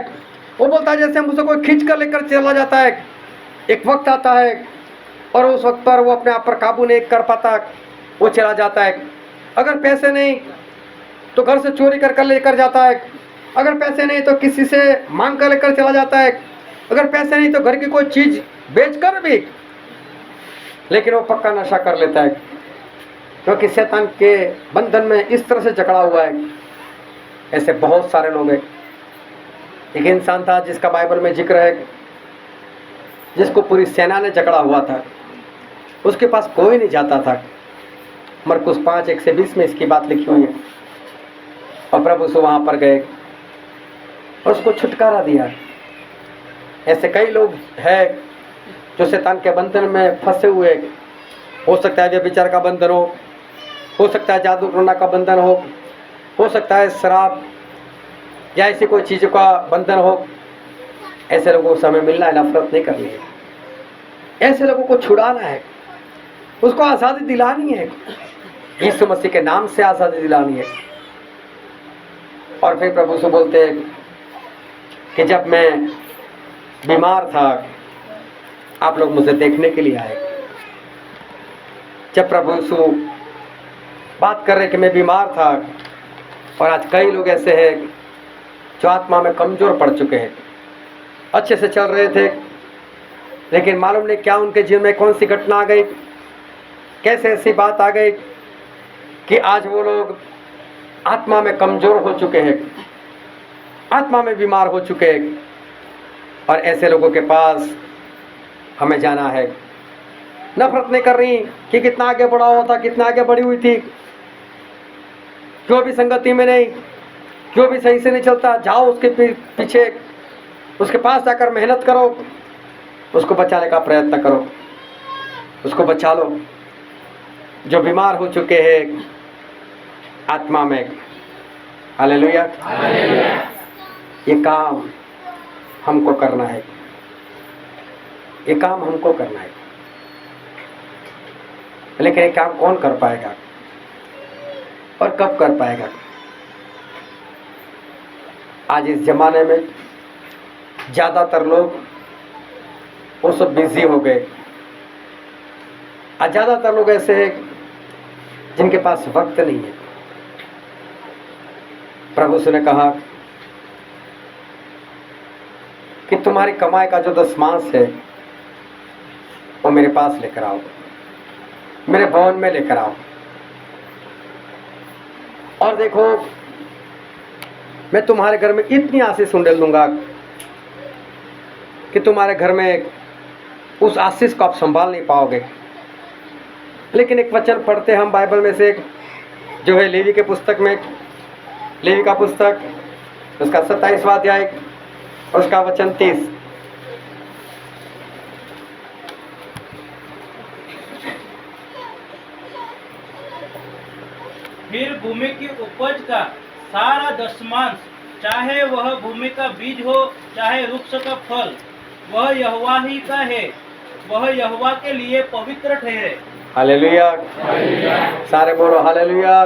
S1: वो बोलता है जैसे मुझे कोई खींच कर लेकर चला जाता है। एक वक्त आता है और उस वक्त पर वो अपने आप पर काबू नहीं कर पाता, वो चला जाता है। अगर पैसे नहीं तो घर से चोरी कर लेकर जाता है। अगर पैसे नहीं तो किसी से मांग कर लेकर चला जाता है। अगर पैसे नहीं तो घर की कोई चीज़ बेच कर भी, लेकिन वो पक्का नशा कर लेता है, क्योंकि शैतान के बंधन में इस तरह से जकड़ा हुआ है। ऐसे बहुत सारे लोग हैं। एक इंसान था जिसका बाइबल में जिक्र है, जिसको पूरी सेना ने जकड़ा हुआ था। उसके पास कोई नहीं जाता था। मरकुस 5:1-20 में इसकी बात लिखी हुई है। और प्रभु से वहाँ पर गए और उसको छुटकारा दिया। ऐसे कई लोग हैं जो शैतान के बंधन में फंसे हुए। हो सकता है व्यभिचार का बंधन हो सकता है जादू टोना का बंधन हो सकता है शराब या ऐसी कोई चीज़ों का बंधन हो। ऐसे लोगों को हमें मिलना है, नफरत नहीं करनी है। ऐसे लोगों को छुड़ाना है, उसको आज़ादी दिलानी है। यीशु मसीह के नाम से आज़ादी दिलानी है। और फिर प्रभु से बोलते हैं कि जब मैं बीमार था आप लोग मुझे देखने के लिए आए। जब प्रभु यीशु बात कर रहे कि मैं बीमार था, और आज कई लोग ऐसे हैं जो आत्मा में कमज़ोर पड़ चुके हैं, अच्छे से चल रहे थे, लेकिन मालूम नहीं क्या उनके जीवन में कौन सी घटना आ गई, कैसे ऐसी बात आ गई कि आज वो लोग आत्मा में कमज़ोर हो चुके हैं, आत्मा में बीमार हो चुके हैं। और ऐसे लोगों के पास हमें जाना है। नफरत नहीं कर रही कि कितना आगे बढ़ा हुआ था, कितना आगे बढ़ी हुई थी, क्यों भी संगति में नहीं, क्यों भी सही से नहीं चलता, जाओ उसके पीछे, उसके पास जाकर मेहनत करो, उसको बचाने का प्रयत्न करो, उसको बचा लो। जो बीमार हो चुके हैं आत्मा में, हालेलुया, ये काम हमको करना है, ये काम हमको करना है। लेकिन ये काम कौन कर पाएगा और कब कर पाएगा? आज इस जमाने में ज़्यादातर लोग वो सब बिजी हो गए। आज ज़्यादातर लोग ऐसे हैं जिनके पास वक्त नहीं है। प्रभु से ने कहा कि तुम्हारी कमाई का जो दशमांश है वो मेरे पास लेकर आओ, मेरे भवन में लेकर आओ, और देखो मैं तुम्हारे घर में इतनी आशीष उंडेल दूंगा कि तुम्हारे घर में उस आशीष को आप संभाल नहीं पाओगे। लेकिन एक वचन पढ़ते हम बाइबल में से, जो है लेवी के पुस्तक में, लेवी का पुस्तक उसका 27वां अध्याय और उसका वचन 30।
S2: फिर भूमि की उपज का सारा दशमांश, चाहे वह भूमि का बीज हो चाहे वृक्ष का फल, वह यहोवा ही का है, वह यहोवा के लिए पवित्र ठहरे।
S1: हालेलुया, सारे बोलो हालेलुया।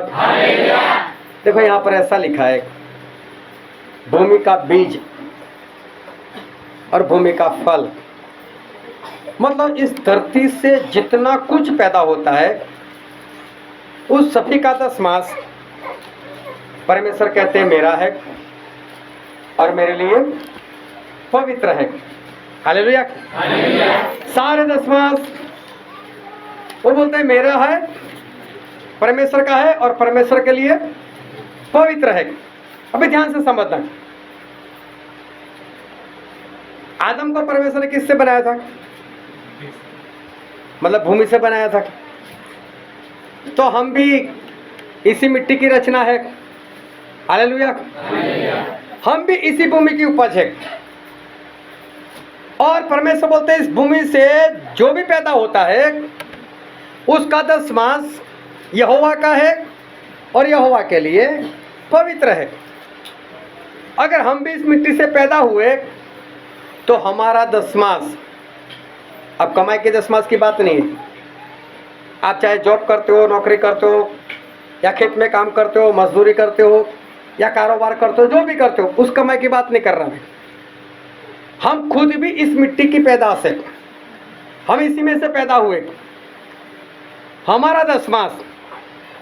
S1: देखो यहाँ पर ऐसा लिखा है, भूमि का बीज और भूमि का फल, मतलब इस धरती से जितना कुछ पैदा होता है उस सभी का दशमांश परमेश्वर कहते हैं मेरा है और मेरे लिए पवित्र है। हालेलुया, सारे दशमांश वो बोलते हैं मेरा है, परमेश्वर का है और परमेश्वर के लिए पवित्र है। अभी ध्यान से समझना, आदम को परमेश्वर ने किससे बनाया था? मतलब भूमि से बनाया था। तो हम भी इसी मिट्टी की रचना है। हालेलुया, हम भी इसी भूमि की उपज है। और परमेश्वर बोलते हैं इस भूमि से जो भी पैदा होता है उसका दशमांश यहोवा का है और यहोवा के लिए पवित्र है। अगर हम भी इस मिट्टी से पैदा हुए तो हमारा दशमांश, अब कमाई के दशमांश की बात नहीं है, आप चाहे जॉब करते हो, नौकरी करते हो, या खेत में काम करते हो, मजदूरी करते हो या कारोबार करते हो, जो भी करते हो, उस कमाई की बात नहीं कर रहा मैं। हम खुद भी इस मिट्टी की पैदाश है, हम इसी में से पैदा हुए। हमारा दशमांश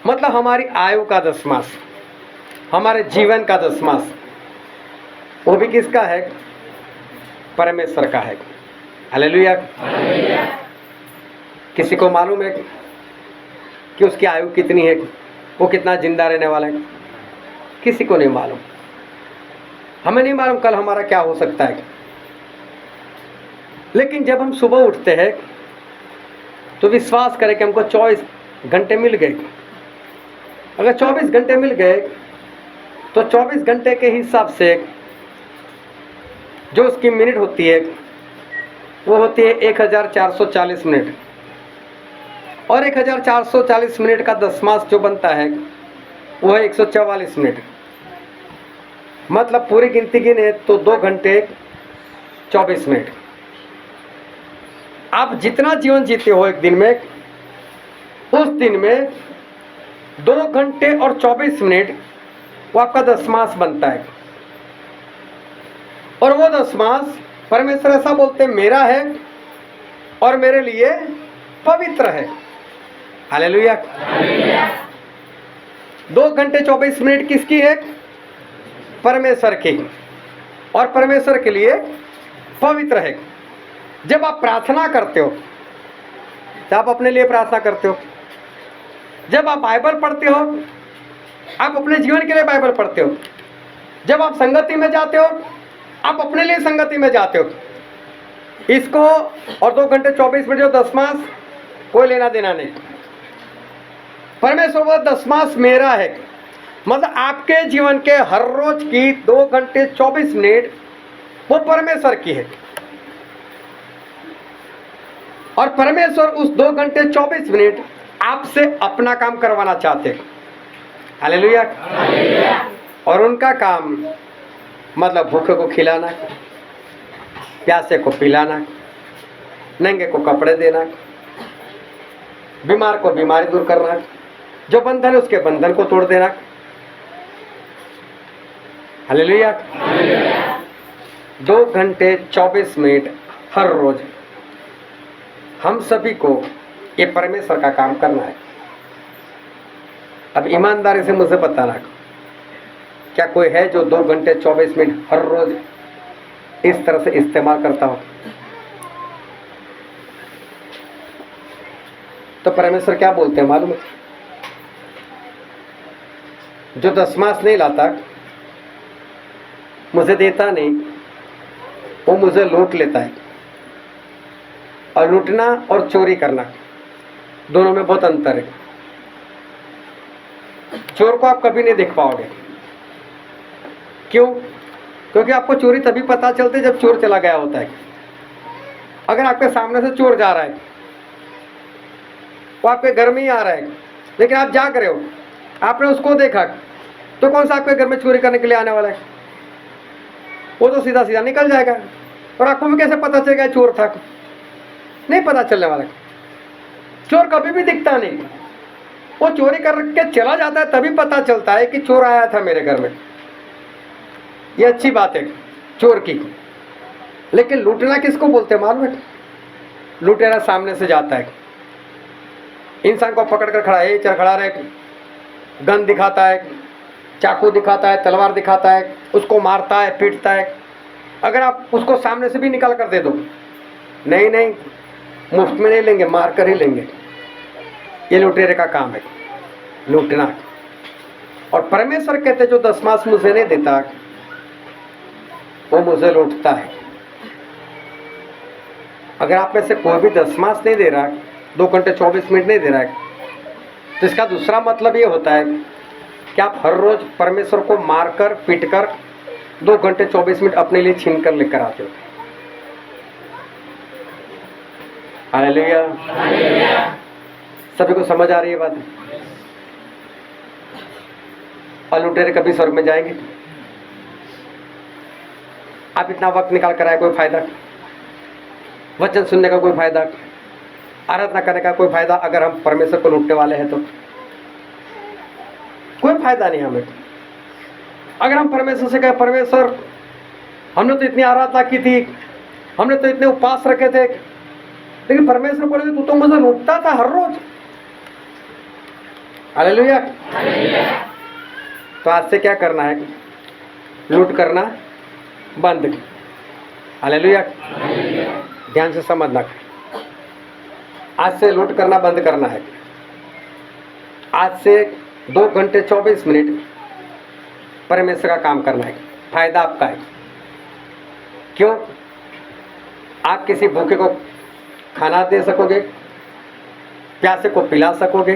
S1: मतलब हमारी आयु का दशमांश, हमारे जीवन का दशमांश, वो भी किसका है? परमेश्वर का है। हालेलुया। किसी को मालूम है कि उसकी आयु कितनी है, वो कितना जिंदा रहने वाला है? किसी को नहीं मालूम। हमें नहीं मालूम कल हमारा क्या हो सकता है। लेकिन जब हम सुबह उठते हैं तो विश्वास करें कि हमको 24 घंटे मिल गए। अगर 24 घंटे मिल गए तो 24 घंटे के हिसाब से जो उसकी मिनट होती है वो होती है 1440 मिनट, और 1440 मिनट का दशमांश जो बनता है वो है 144 मिनट। मतलब पूरी गिनती गिने तो 2 घंटे 24 मिनट। आप जितना जीवन जीते हो एक दिन में, उस दिन में 2 घंटे और 24 मिनट वो आपका दशमांश बनता है। और वो दशमांश परमेश्वर ऐसा बोलते हैं मेरा है और मेरे लिए पवित्र है। हालेलुया। 2 घंटे 24 मिनट किसकी है? परमेश्वर की, और परमेश्वर के लिए पवित्र है। जब आप प्रार्थना करते हो तो आप अपने लिए प्रार्थना करते हो। जब आप बाइबल पढ़ते हो आप अपने जीवन के लिए बाइबल पढ़ते हो। जब आप संगति में जाते हो आप अपने लिए संगति में जाते हो। इसको और 2 घंटे 24 मिनट जो दशमांश, कोई लेना देना नहीं। परमेश्वर वो दशमांश मेरा है, मतलब आपके जीवन के हर रोज की 2 घंटे 24 मिनट वो परमेश्वर की है, और परमेश्वर उस 2 घंटे 24 मिनट आपसे अपना काम करवाना चाहते हैं। हालेलुया। और उनका काम मतलब भूखे को खिलाना, प्यासे को पिलाना, नंगे को कपड़े देना, बीमार को बीमारी दूर करना, जो बंधन है उसके बंधन को तोड़ देना। हालेलुया। 2 घंटे 24 मिनट हर रोज हम सभी को ये परमेश्वर का काम करना है। अब ईमानदारी से मुझे बताना, क्या कोई है जो 2 घंटे 24 मिनट हर रोज इस तरह से इस्तेमाल करता हो? तो परमेश्वर क्या बोलते हैं मालूम है? जो दशमांश नहीं लाता, मुझे देता नहीं, वो मुझे लूट लेता है। और लूटना और चोरी करना दोनों में बहुत अंतर है। चोर को आप कभी नहीं देख पाओगे। क्यों? क्योंकि आपको चोरी तभी पता चलती है जब चोर चला गया होता है। अगर आपके सामने से चोर जा रहा है, वो आपके घर में ही आ रहा है, लेकिन आप जाग रहे हो, आपने उसको देखा, तो कौन सा आपके घर में चोरी करने के लिए आने वाला है? वो तो सीधा सीधा निकल जाएगा। और आपको भी कैसे पता चलेगा चोर था? नहीं पता चलने वाला। चोर कभी भी दिखता नहीं, वो चोरी करके चला जाता है, तभी पता चलता है कि चोर आया था मेरे घर में। ये अच्छी बात है चोर की। लेकिन लूटना किसको बोलते हैं मालूम है? लुटेरा सामने से जाता है, इंसान को पकड़ कर खड़ा है, खड़ा रहे, गन दिखाता है, चाकू दिखाता है, तलवार दिखाता है, उसको मारता है, पीटता है। अगर आप उसको सामने से भी निकाल कर दे दो, नहीं नहीं, मुफ्त में नहीं लेंगे, मार कर ही लेंगे। ये लुटेरे का काम है, लूटना। और परमेश्वर कहते जो दशमांश मुझे नहीं देता वो मुझे लूटता है। अगर आप में से कोई भी दशमांश नहीं दे रहा, 2 घंटे 24 मिनट नहीं दे रहा है, तो इसका दूसरा मतलब ये होता है कि आप हर रोज परमेश्वर को मारकर पीटकर 2 घंटे 24 मिनट अपने लिए छीन कर लेकर आते हो। हालेलुया। सभी को समझ आ रही है बात? और लुटेरे कभी स्वर्ग में जाएंगे? आप इतना वक्त निकाल कर आए, कोई फायदा? वचन सुनने का कोई फायदा? आराधना करने का कोई फायदा? अगर हम परमेश्वर को लूटने वाले हैं तो कोई फायदा नहीं हमें। अगर हम परमेश्वर से कहें परमेश्वर हमने तो इतनी आराधना की थी, हमने तो इतने उपवास रखे थे, लेकिन परमेश्वर बोले तू तो मुझे लूटता था हर रोज। हालेलुया। तो आज से क्या करना है? लूट करना बंद। हालेलुया। ध्यान से समझना, आज से लूट करना बंद करना है। आज से 2 घंटे 24 मिनट परमेश्वर का काम करना है। फायदा आपका है। क्यों? आप किसी भूखे को खाना दे सकोगे, प्यासे को पिला सकोगे,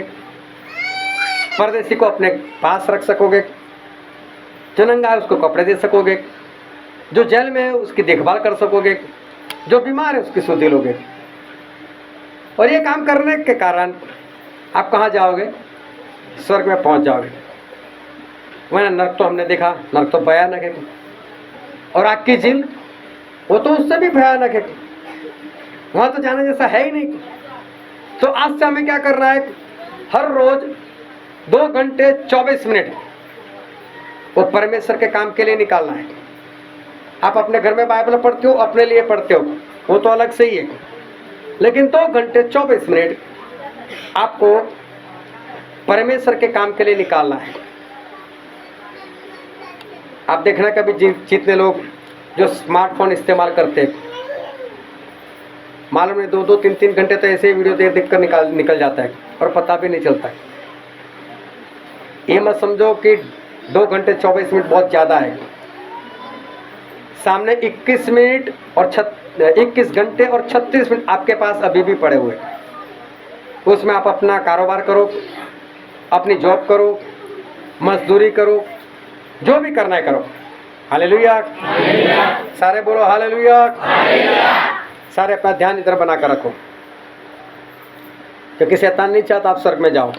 S1: परदेसी को अपने पास रख सकोगे, जो नंगा है उसको कपड़े दे सकोगे, जो जेल में है उसकी देखभाल कर सकोगे, जो बीमार है उसकी सुधि लोगे। और ये काम करने के कारण आप कहाँ जाओगे? स्वर्ग में पहुंच जाओगे। वरना नरक तो हमने देखा, नरक तो भयानक है, और आग की झील वो तो उससे भी भयानक है, वहां तो जाने जैसा है ही नहीं। तो आज से हमें क्या करना है? हर रोज 2 घंटे 24 मिनट वो परमेश्वर के काम के लिए निकालना है। आप अपने घर में बाइबल पढ़ते हो, अपने लिए पढ़ते हो, वो तो अलग से ही है, लेकिन 2 घंटे 24 मिनट आपको परमेश्वर के काम के लिए निकालना है। आप देखना कभी जितने लोग जो स्मार्टफोन इस्तेमाल करते हैं, मालूम नहीं 2-2, 3-3 घंटे तो ऐसे ही वीडियो देख कर निकल जाता है और पता भी नहीं चलता है। ये मत समझो कि 2 घंटे 24 मिनट बहुत ज़्यादा है। सामने 21 मिनट और 21 घंटे और 36 मिनट आपके पास अभी भी पड़े हुए। उसमें आप अपना कारोबार करो, अपनी जॉब करो, मजदूरी करो, जो भी करना है करो। हालेलुया। सारे बोलो हालेलुया। सारे अपना ध्यान इधर बना कर रखो, क्योंकि शैतान नहीं चाहता आप स्वर्ग में जाओ,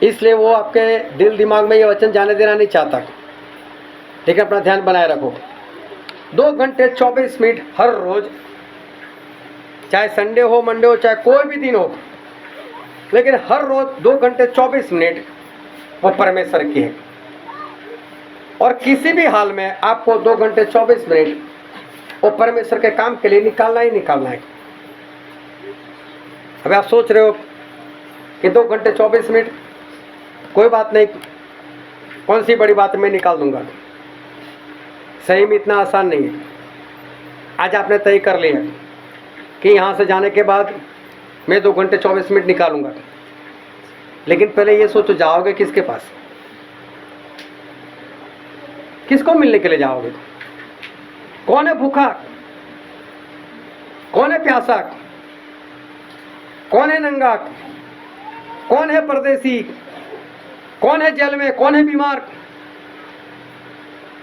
S1: इसलिए वो आपके दिल दिमाग में ये वचन जाने देना नहीं चाहता। ठीक है, अपना ध्यान बनाए रखो। 2 घंटे 24 मिनट हर रोज, चाहे संडे हो, मंडे हो, चाहे कोई भी दिन हो, लेकिन हर रोज 2 घंटे 24 मिनट वो परमेश्वर की है। और किसी भी हाल में आपको 2 घंटे 24 मिनट वो परमेश्वर के काम के लिए निकालना ही निकालना है। अभी आप सोच रहे हो कि 2 घंटे 24 मिनट कोई बात नहीं, कौन सी बड़ी बात मैं निकाल दूंगा। सही में इतना आसान नहीं है। आज आपने तय कर लिया कि यहाँ से जाने के बाद मैं 2 घंटे 24 मिनट निकालूंगा, लेकिन पहले ये सोचो जाओगे किसके पास? किसको मिलने के लिए जाओगे? कौन है भूखा? कौन है प्यासा? कौन है नंगा? कौन है परदेसी? कौन है जेल में? कौन है बीमार?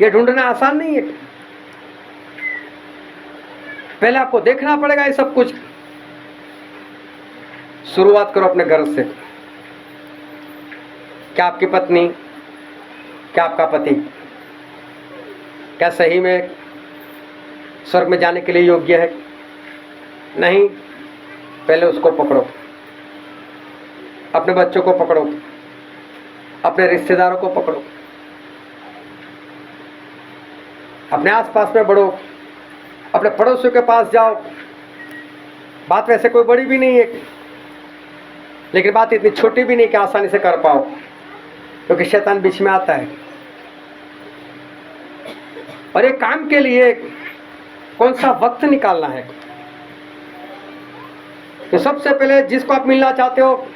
S1: ये ढूंढना आसान नहीं है। पहले आपको देखना पड़ेगा ये सब कुछ। शुरुआत करो अपने घर से। क्या आपकी पत्नी, क्या आपका पति, क्या सही में स्वर्ग में जाने के लिए योग्य है? नहीं, पहले उसको पकड़ो, अपने बच्चों को पकड़ो, अपने रिश्तेदारों को पकड़ो, अपने आसपास में बढ़ो, अपने पड़ोसियों के पास जाओ। बात वैसे कोई बड़ी भी नहीं है, लेकिन बात इतनी छोटी भी नहीं कि आसानी से कर पाओ, क्योंकि शैतान बीच में आता है। और ये काम के लिए कौन सा वक्त निकालना है? तो सबसे पहले जिसको आप मिलना चाहते हो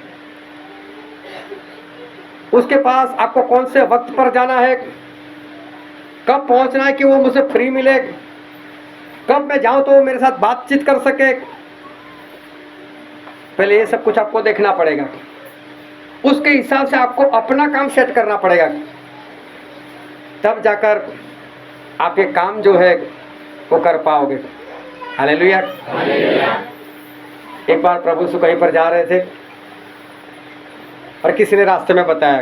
S1: उसके पास आपको कौन से वक्त पर जाना है, कब पहुंचना है कि वो मुझे फ्री मिले, कब मैं जाऊं तो वो मेरे साथ बातचीत कर सके। पहले ये सब कुछ आपको देखना पड़ेगा। उसके हिसाब से आपको अपना काम सेट करना पड़ेगा, तब जाकर आप ये काम जो है वो कर पाओगे। हालेलुया। एक बार प्रभु यीशु कहीं पर जा रहे थे और किसी ने रास्ते में बताया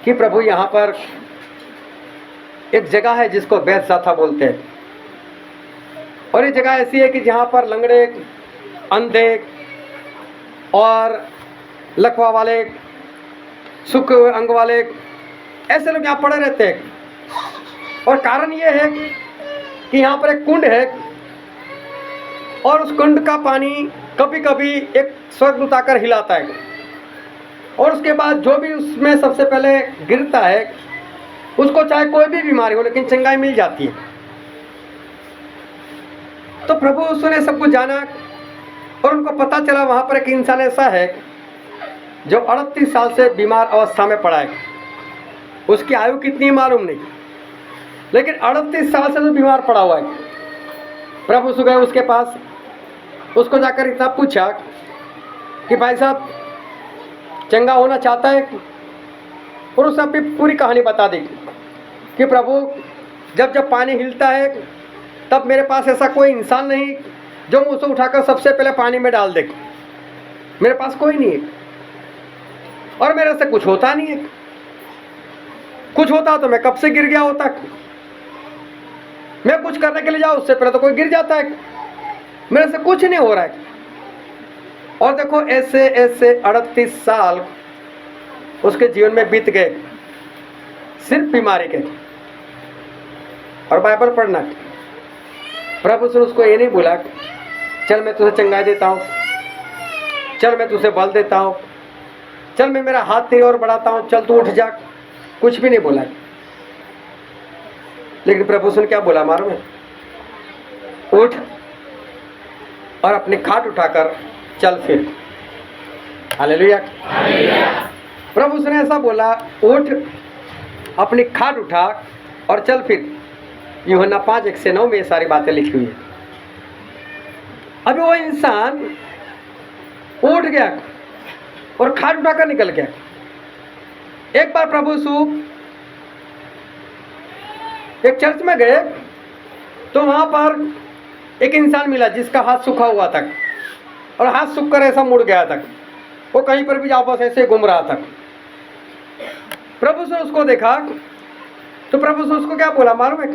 S1: कि प्रभु यहाँ पर एक जगह है जिसको बैतसैदा बोलते हैं, और ये जगह ऐसी है कि जहाँ पर लंगड़े, अंधे और लकवा वाले सूखे हुए अंग वाले, ऐसे लोग यहाँ पड़े रहते हैं। और कारण ये है कि यहाँ पर एक कुंड है और उस कुंड का पानी कभी कभी एक स्वर्गदूत आकर हिलाता है और उसके बाद जो भी उसमें सबसे पहले गिरता है उसको चाहे कोई भी बीमारी हो लेकिन चंगाई मिल जाती है। तो प्रभु यीशु ने सब कुछ जाना और उनको पता चला वहाँ पर एक इंसान ऐसा है जो 38 साल से बीमार अवस्था में पड़ा है। उसकी आयु कितनी मालूम नहीं, लेकिन 38 साल से तो बीमार पड़ा हुआ है। प्रभु यीशु गए उसके पास, उसको जाकर इतना पूछा कि भाई साहब चंगा होना चाहता है, और उसने अपनी पूरी कहानी बता दी कि प्रभु जब जब पानी हिलता है तब मेरे पास ऐसा कोई इंसान नहीं जो मुझसे उठाकर सबसे पहले पानी में डाल दे। मेरे पास कोई नहीं है और मेरे से कुछ होता नहीं है। कुछ होता तो मैं कब से गिर गया होता। मैं कुछ करने के लिए जाऊँ उससे पहले तो कोई गिर जाता है। मेरे से कुछ नहीं हो रहा है। और देखो ऐसे ऐसे 38 साल उसके जीवन में बीत गए सिर्फ बीमारी के। और बाइबल पढ़ना, प्रभु से उसको ये नहीं बोला चल मैं तुझे चंगाई देता हूँ, चल मैं तुझे बल देता हूँ, चल मैं मेरा हाथ तेरी ओर बढ़ाता हूँ, चल तू उठ जा। कुछ भी नहीं बोला। लेकिन प्रभु ने क्या बोला मालूम है? उठ और अपनी खाट उठाकर चल फिर। हालेलुया। प्रभु ने ऐसा बोला, उठ अपनी खाट उठा और चल फिर। यूहन्ना 5:1-9 में ये सारी बातें लिखी हुई है। अभी वो इंसान उठ गया और खाट उठाकर निकल गया। एक बार प्रभु यीशु एक चर्च में गए तो वहां पर एक इंसान मिला जिसका हाथ सूखा हुआ था और हाथ सूख कर ऐसा मुड़ गया था। वो कहीं पर भी आपस ऐसे घूम रहा था। प्रभु से उसको देखा तो प्रभु से उसको क्या बोला मालूम है?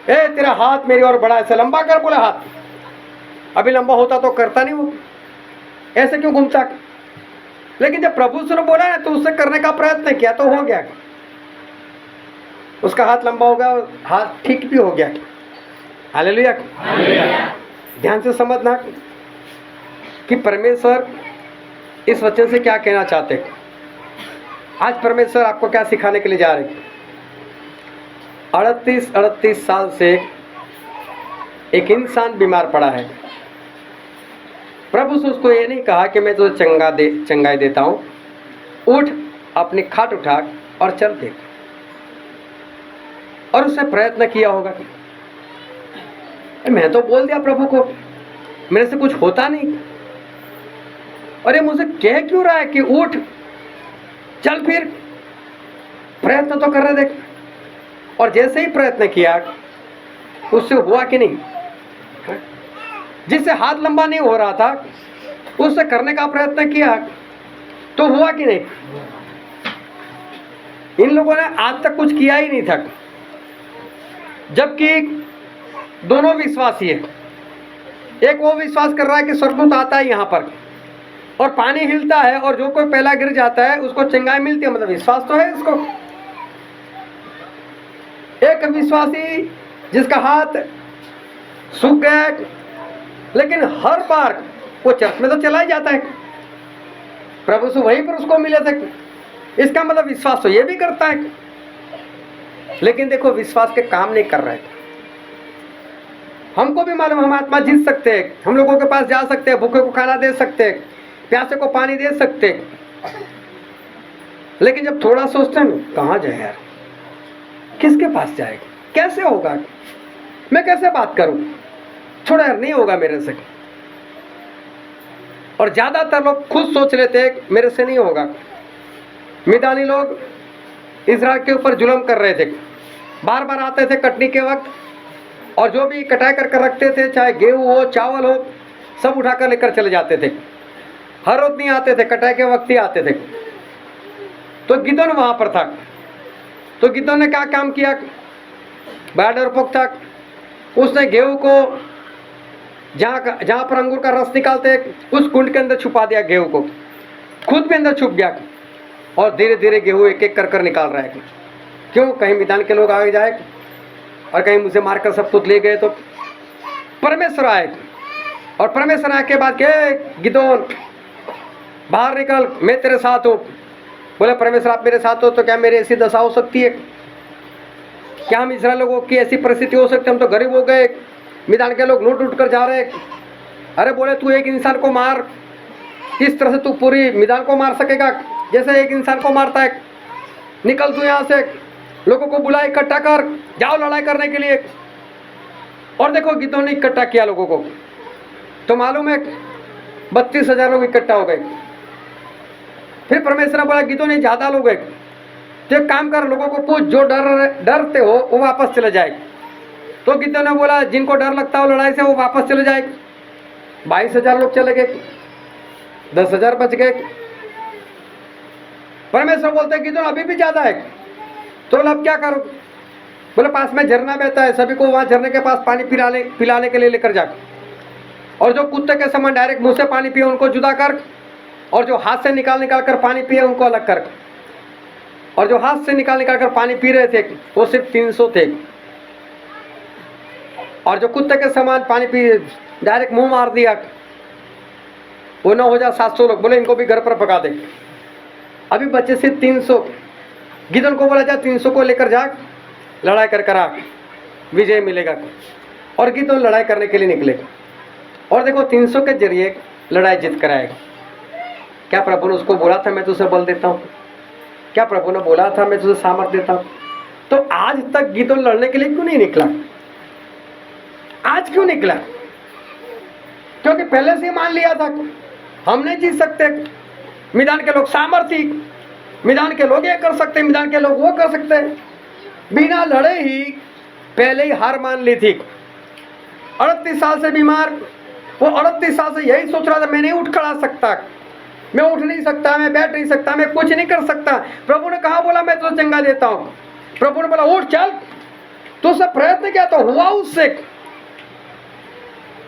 S1: ए तेरा हाथ मेरी ओर बढ़ा, ऐसे लंबा कर। बोला हाथ अभी लंबा होता तो करता नहीं, वो ऐसे क्यों घूमता? लेकिन जब प्रभु से बोला ना तो उससे करने का प्रयत्न किया तो हो गया। उसका हाथ लंबा हो गया, हाथ ठीक भी हो गया। हालेलुया। ध्यान से समझना कि परमेश्वर इस वचन से क्या कहना चाहते हैं। आज परमेश्वर आपको क्या सिखाने के लिए जा रहे हैं? 38 साल से एक इंसान बीमार पड़ा है। प्रभु से उसको ये नहीं कहा कि मैं तुझे चंगाई देता हूँ, उठ अपनी खाट उठा और चल देख। और उसने प्रयत्न किया होगा कि मैं तो बोल दिया प्रभु को मेरे से कुछ होता नहीं, और ये मुझे कह क्यों रहा है कि उठ चल फिर। प्रयत्न तो कर रहे देख। और जैसे ही प्रयत्न किया उससे हुआ कि नहीं? जिससे हाथ लंबा नहीं हो रहा था उससे करने का प्रयत्न किया तो हुआ कि नहीं? इन लोगों ने आज तक कुछ किया ही नहीं था, जबकि दोनों विश्वासी है। एक वो विश्वास कर रहा है कि स्वर्गदूत आता है यहाँ पर और पानी हिलता है और जो कोई पहला गिर जाता है उसको चंगाई मिलती है, मतलब विश्वास तो है इसको। एक विश्वासी जिसका हाथ सूख गया लेकिन हर बार वो चर्च में तो चला ही जाता है, प्रभु से वहीं पर उसको मिले थे। इसका मतलब विश्वास तो ये भी करता है, लेकिन देखो विश्वास के काम नहीं कर रहे। हमको भी मालूम हम आत्मा जीत सकते हैं, हम लोगों के पास जा सकते हैं, भूखे को खाना दे सकते हैं, प्यासे को पानी दे सकते हैं। लेकिन जब थोड़ा सोचते हैं कहाँ जाए यार, किसके पास जाएगा, कैसे होगा, मैं कैसे बात करूं, छोड़ा यार नहीं होगा मेरे से। और ज्यादातर लोग खुद सोच लेते हैं मेरे से नहीं होगा। मिदानी लोग इजराइल के ऊपर जुल्म कर रहे थे, बार बार आते थे कटनी के वक्त और जो भी कटाई कर रखते थे, चाहे गेहूं हो चावल हो, सब उठाकर लेकर चले जाते थे। हर रोज नहीं आते थे, कटाई के वक्त ही आते थे। तो गिदोन वहां पर था, तो गिदोन ने क्या काम किया, बड़ा डरपोक था। उसने गेहूं को जहां पर अंगूर का रस निकालते उस कुंड के अंदर छुपा दिया, गेहूं को खुद भी अंदर छुप गया और धीरे धीरे गेहूँ एक एक कर निकाल रहा है। क्यों? कहीं मैदान के लोग आगे जाए और कहीं मुझे मारकर सब कुछ ले गए। तो परमेश्वर आए और परमेश्वर आए के बाद के गिदोन बाहर निकल, मैं तेरे साथ हूँ। बोले परमेश्वर आप मेरे साथ हो तो क्या मेरी ऐसी दशा हो सकती है? क्या हम इस्राएल लोगों की ऐसी परिस्थिति हो सकती है? हम तो गरीब हो गए, मैदान के लोग लूट लूट कर जा रहे। अरे बोले तू एक इंसान को मार, इस तरह से तू पूरी मैदान को मार सकेगा जैसे एक इंसान को मारता है? निकल तू यहाँ से, लोगों को बुला, इकट्ठा कर, जाओ लड़ाई करने के लिए। और देखो गिदोन ने इकट्ठा किया लोगों को, तो मालूम है 32,000 लोग इकट्ठा हो गए। फिर परमेश्वर ने बोला गिदोन ने ज़्यादा लोग है, तो एक काम कर, लोगों को पूछ जो डरते हो वो वापस चले जाए। तो गिदोन ने बोला जिनको डर लगता हो लड़ाई से वो वापस चले जाए। 22,000 लोग चले गए, 10,000 बच गए। परमेश्वर बोलते गिदोन अभी भी ज़्यादा है, तो बोला अब क्या करो? बोले पास में झरना बहता है, सभी को वहाँ झरने के पास पानी पिलाने के लिए लेकर जा, और जो कुत्ते के समान डायरेक्ट मुंह से पानी पिए उनको जुदा कर, और जो हाथ से निकाल कर पानी पिए उनको अलग कर। और जो हाथ से निकाल कर पानी पी रहे थे वो सिर्फ 300 थे, और जो कुत्ते के समान पानी पी डायरेक्ट मुंह मार दिया वो 9,700 लोग। बोले इनको भी घर पर पका दे। अभी बचे सिर्फ 300। गिदोन को बोला जा 300 को लेकर जा, लड़ाई कर आ, विजय मिलेगा। और गिदोन लड़ाई करने के लिए निकले, और देखो 300 के जरिए लड़ाई जीत कर आएगा। क्या प्रभु ने उसको बोला था मैं तुझे बल देता हूँ? क्या प्रभु ने बोला था मैं तुझे सामर्थ्य देता हूँ? तो आज तक गिदोन लड़ने के लिए क्यों नहीं निकला? आज क्यों निकला? क्योंकि पहले से ही मान लिया था हम नहीं जीत सकते। मैदान के लोग सामर्थ्य, मैदान के लोग ये कर सकते, मैदान के लोग वो कर सकते। बिना लड़े ही पहले ही हार मान ली थी। 38 साल से बीमार, वो 38 साल से यही सोच रहा था मैं नहीं उठ खड़ा सकता, मैं उठ नहीं सकता, मैं बैठ नहीं सकता, मैं कुछ नहीं कर सकता। प्रभु ने कहा बोला मैं तुझे चंगा देता हूँ। प्रभु ने बोला उठ चल, तो उससे प्रयत्न किया तो हुआ उससे।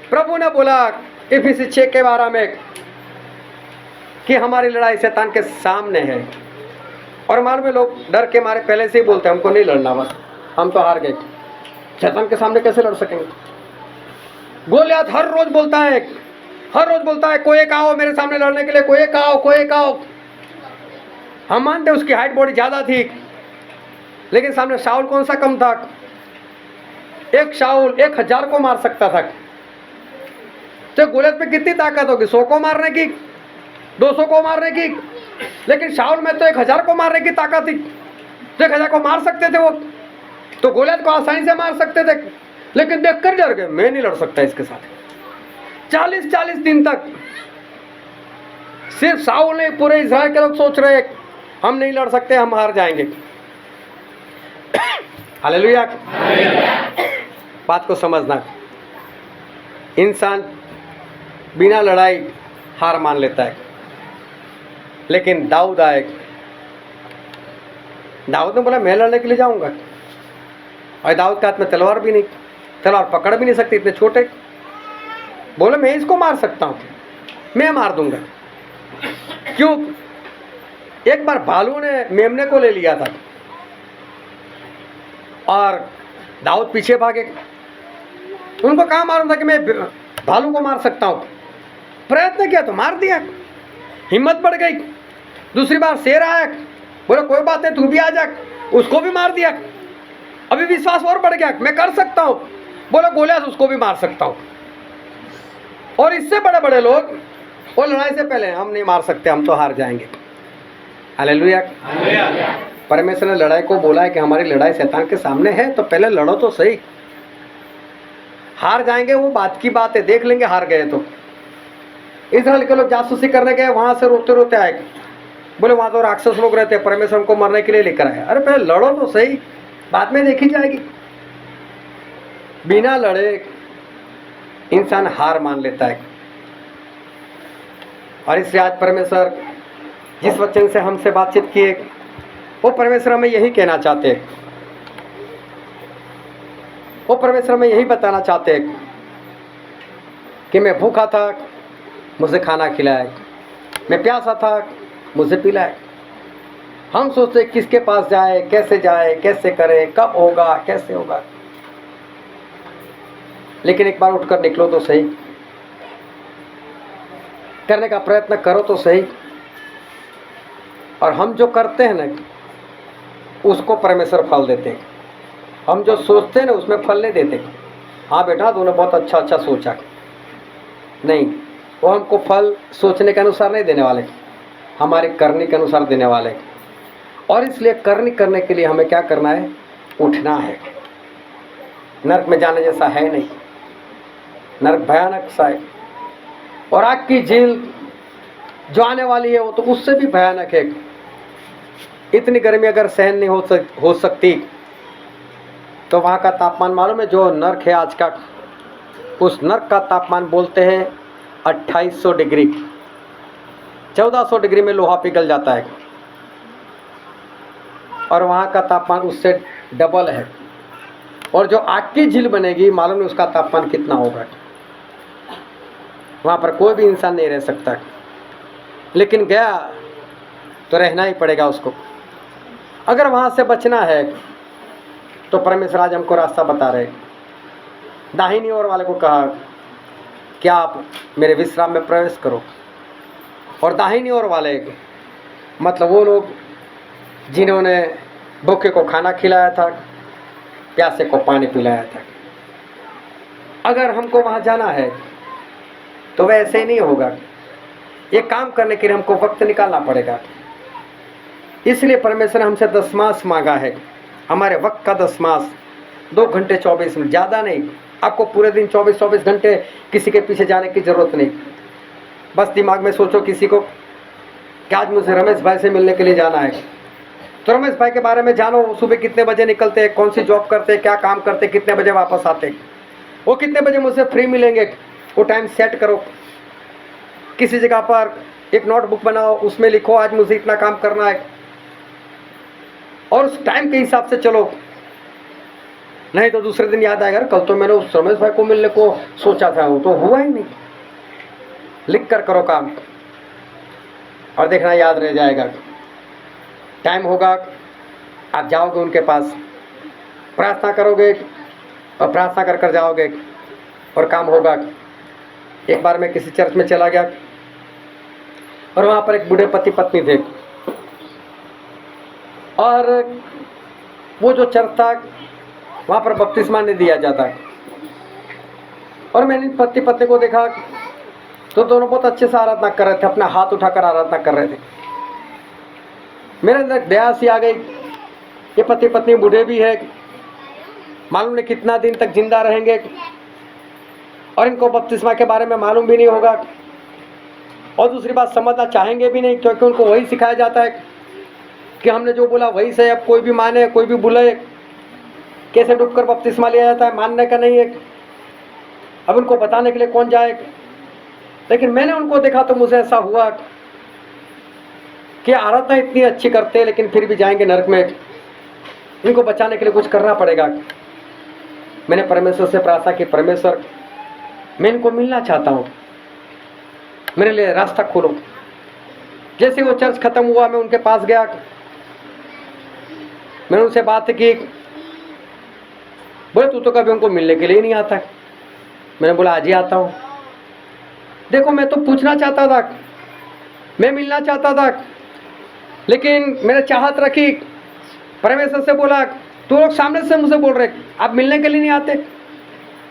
S1: प्रभु ने बोला इफिसी 6 के 12 में कि हमारी लड़ाई शैतान के सामने है। और मालूम है लोग डर के मारे पहले से ही बोलते हैं हमको नहीं लड़ना, बस हम तो हार गए, शैतान के सामने कैसे लड़ सकेंगे। गोलियत हर रोज बोलता है, हर रोज बोलता है कोई एक आओ मेरे सामने लड़ने के लिए, कोई एक आओ, कोई एक आओ। हम मानते उसकी हाइट बॉडी ज़्यादा थी, लेकिन सामने शाऊल कौन सा कम था? एक शाऊल 1,000 को मार सकता था। तो गोलियत पे कितनी ताकत होगी? 100 को मारने की, 200 को मारने की, लेकिन शाऊल में तो 1,000 को मारने की ताकत थी। तो 1,000 को मार सकते थे वो, तो गोलियत को आसानी से मार सकते थे, लेकिन देखकर डर गए, मैं नहीं लड़ सकता इसके साथ। 40 दिन तक सिर्फ शाऊल नहीं, पूरे इस्राएल के लोग सोच रहे हम नहीं लड़ सकते, हम हार जाएंगे। हालेलुया। बात को समझना, इंसान बिना लड़ाई हार मान लेता है, लेकिन दाऊद आए, दाऊद ने बोला मैं लड़ने के लिए जाऊंगा। और दाऊद के हाथ में तलवार भी नहीं, तलवार पकड़ भी नहीं सकती, इतने छोटे। बोले मैं इसको मार सकता हूँ, मैं मार दूंगा। क्यों? एक बार भालू ने मेमने को ले लिया था और दाऊद पीछे भागे। उनको कहाँ मालूम था कि मैं भालू को मार सकता हूँ। प्रयत्न किया तो मार दिया, हिम्मत बढ़ गई। दूसरी बार शेर आया, बोले कोई बात नहीं तू भी आ जा, उसको भी मार दिया। अभी विश्वास और बढ़ गया, मैं कर सकता हूँ। बोले गोलियत उसको भी मार सकता हूँ। और इससे बड़े बड़े लोग वो लड़ाई से पहले हम नहीं मार सकते, हम तो हार जाएंगे। हालेलुया। परमेश्वर ने लड़ाई को बोला है कि हमारी लड़ाई शैतान के सामने है, तो पहले लड़ो तो सही। हार जाएंगे वो बात की बात है, देख लेंगे हार गए तो। इस्राएल के लोग जासूसी करने गए, वहां से रोते रोते आए, बोले वहां तो राक्षस लोग रहते, परमेश्वर को मरने के लिए लेकर आए। अरे पहले लड़ो तो सही, बाद में देखी जाएगी। बिना लड़े इंसान हार मान लेता है। और इसलिए आज परमेश्वर जिस वचन से हमसे बातचीत किए, वो परमेश्वर हमें यही कहना चाहते हैं, वो परमेश्वर हमें यही बताना चाहते हैं कि मैं भूखा था, मुझे खाना खिलाया, मैं प्यासा था, मुझे पिलाया। हम सोचते हैं किसके पास जाए, कैसे करे, कब होगा, कैसे होगा। लेकिन एक बार उठकर निकलो तो सही, करने का प्रयत्न करो तो सही। और हम जो करते हैं ना, उसको परमेश्वर फल देते हैं। हम जो सोचते हैं ना, उसमें फल नहीं देते। हाँ बेटा, तूने बहुत अच्छा सोचा, नहीं, वो हमको फल सोचने के अनुसार नहीं देने वाले, हमारे करने के अनुसार देने वाले। और इसलिए करने के लिए हमें क्या करना है? उठना है। नरक में जाने जैसा है नहीं, नरक भयानक सा है। और आग की झील जो आने वाली है वो तो उससे भी भयानक है। इतनी गर्मी अगर सहन नहीं हो सकती, तो वहाँ का तापमान मालूम है? जो नरक है आज का, उस नरक का तापमान बोलते हैं 2800 डिग्री। 1400 डिग्री में लोहा पिघल जाता है, और वहाँ का तापमान उससे डबल है। और जो आग की झील बनेगी, मालूम नहीं उसका तापमान कितना होगा। वहाँ पर कोई भी इंसान नहीं रह सकता, लेकिन गया तो रहना ही पड़ेगा उसको। अगर वहाँ से बचना है तो परमेश्वर आज हमको रास्ता बता रहे। दाहिनी ओर वाले को कहा कि आप मेरे विश्राम में प्रवेश करो। और दाहिनी ओर वाले मतलब वो लोग जिन्होंने भूखे को खाना खिलाया था, प्यासे को पानी पिलाया था। अगर हमको वहाँ जाना है तो वैसे ही नहीं होगा। ये काम करने के लिए हमको वक्त निकालना पड़ेगा। इसलिए परमेश्वर ने हमसे दशमांश मांगा है, हमारे वक्त का दशमांश। 2 घंटे 24 मिनट, ज़्यादा नहीं। आपको पूरे दिन 24 घंटे किसी के पीछे जाने की ज़रूरत नहीं। बस दिमाग में सोचो किसी को कि आज मुझे रमेश भाई से मिलने के लिए जाना है, तो रमेश भाई के बारे में जानो। सुबह कितने बजे निकलते हैं, कौन सी जॉब करते हैं, क्या काम करते हैं, कितने बजे वापस आते हैं, वो कितने बजे मुझसे फ्री मिलेंगे, वो टाइम सेट करो। किसी जगह पर एक नोटबुक बनाओ, उसमें लिखो आज मुझे इतना काम करना है, और उस टाइम के हिसाब से चलो। नहीं तो दूसरे दिन याद आएगा, कल तो मैंने उस रमेश भाई को मिलने को सोचा था, वो तो हुआ ही नहीं। लिख कर करो काम, और देखना याद रह जाएगा। टाइम होगा, आप जाओगे उनके पास, प्रार्थना करोगे और प्रार्थना कर कर जाओगे, और काम होगा। एक बार मैं किसी चर्च में चला गया, और वहाँ पर एक बूढ़े पति पत्नी थे, और वो जो चर्च था वहाँ पर बपतिस्मा नहीं दिया जाता। और मैंने पति पत्नी को देखा तो दोनों बहुत अच्छे से आराधना कर रहे थे, अपना हाथ उठाकर आराधना कर रहे थे। मेरे अंदर दया सी आ गई, ये पति पत्नी बूढ़े भी है, मालूम नहीं कितना दिन तक जिंदा रहेंगे, और इनको बपतिस्मा के बारे में मालूम भी नहीं होगा, और दूसरी बात समझना चाहेंगे भी नहीं, क्योंकि उनको वही सिखाया जाता है कि हमने जो बोला वही से। अब कोई भी माने कोई भी बुलाए, कैसे डूबकर बपतिस्मा लिया जाता है, मानने का नहीं है। अब उनको बताने के लिए कौन जाए। लेकिन मैंने उनको देखा तो मुझे ऐसा हुआ कि आराधना इतनी अच्छी करते हैं, लेकिन फिर भी जाएंगे नरक में। इनको बचाने के लिए कुछ करना पड़ेगा। मैंने परमेश्वर से प्रार्थना की, परमेश्वर मैं इनको मिलना चाहता हूँ, मेरे लिए रास्ता खोलो। जैसे वो चर्च खत्म हुआ, मैं उनके पास गया, मैंने उनसे बात की। बोले तू तो कभी उनको मिलने के लिए नहीं आता। मैंने बोला आज ही आता हूँ। देखो मैं तो पूछना चाहता था, मैं मिलना चाहता था, लेकिन मैंने चाहत रखी। परमेश्वर से बोला तू लोग सामने से मुझसे बोल रहे आप मिलने के लिए नहीं आते।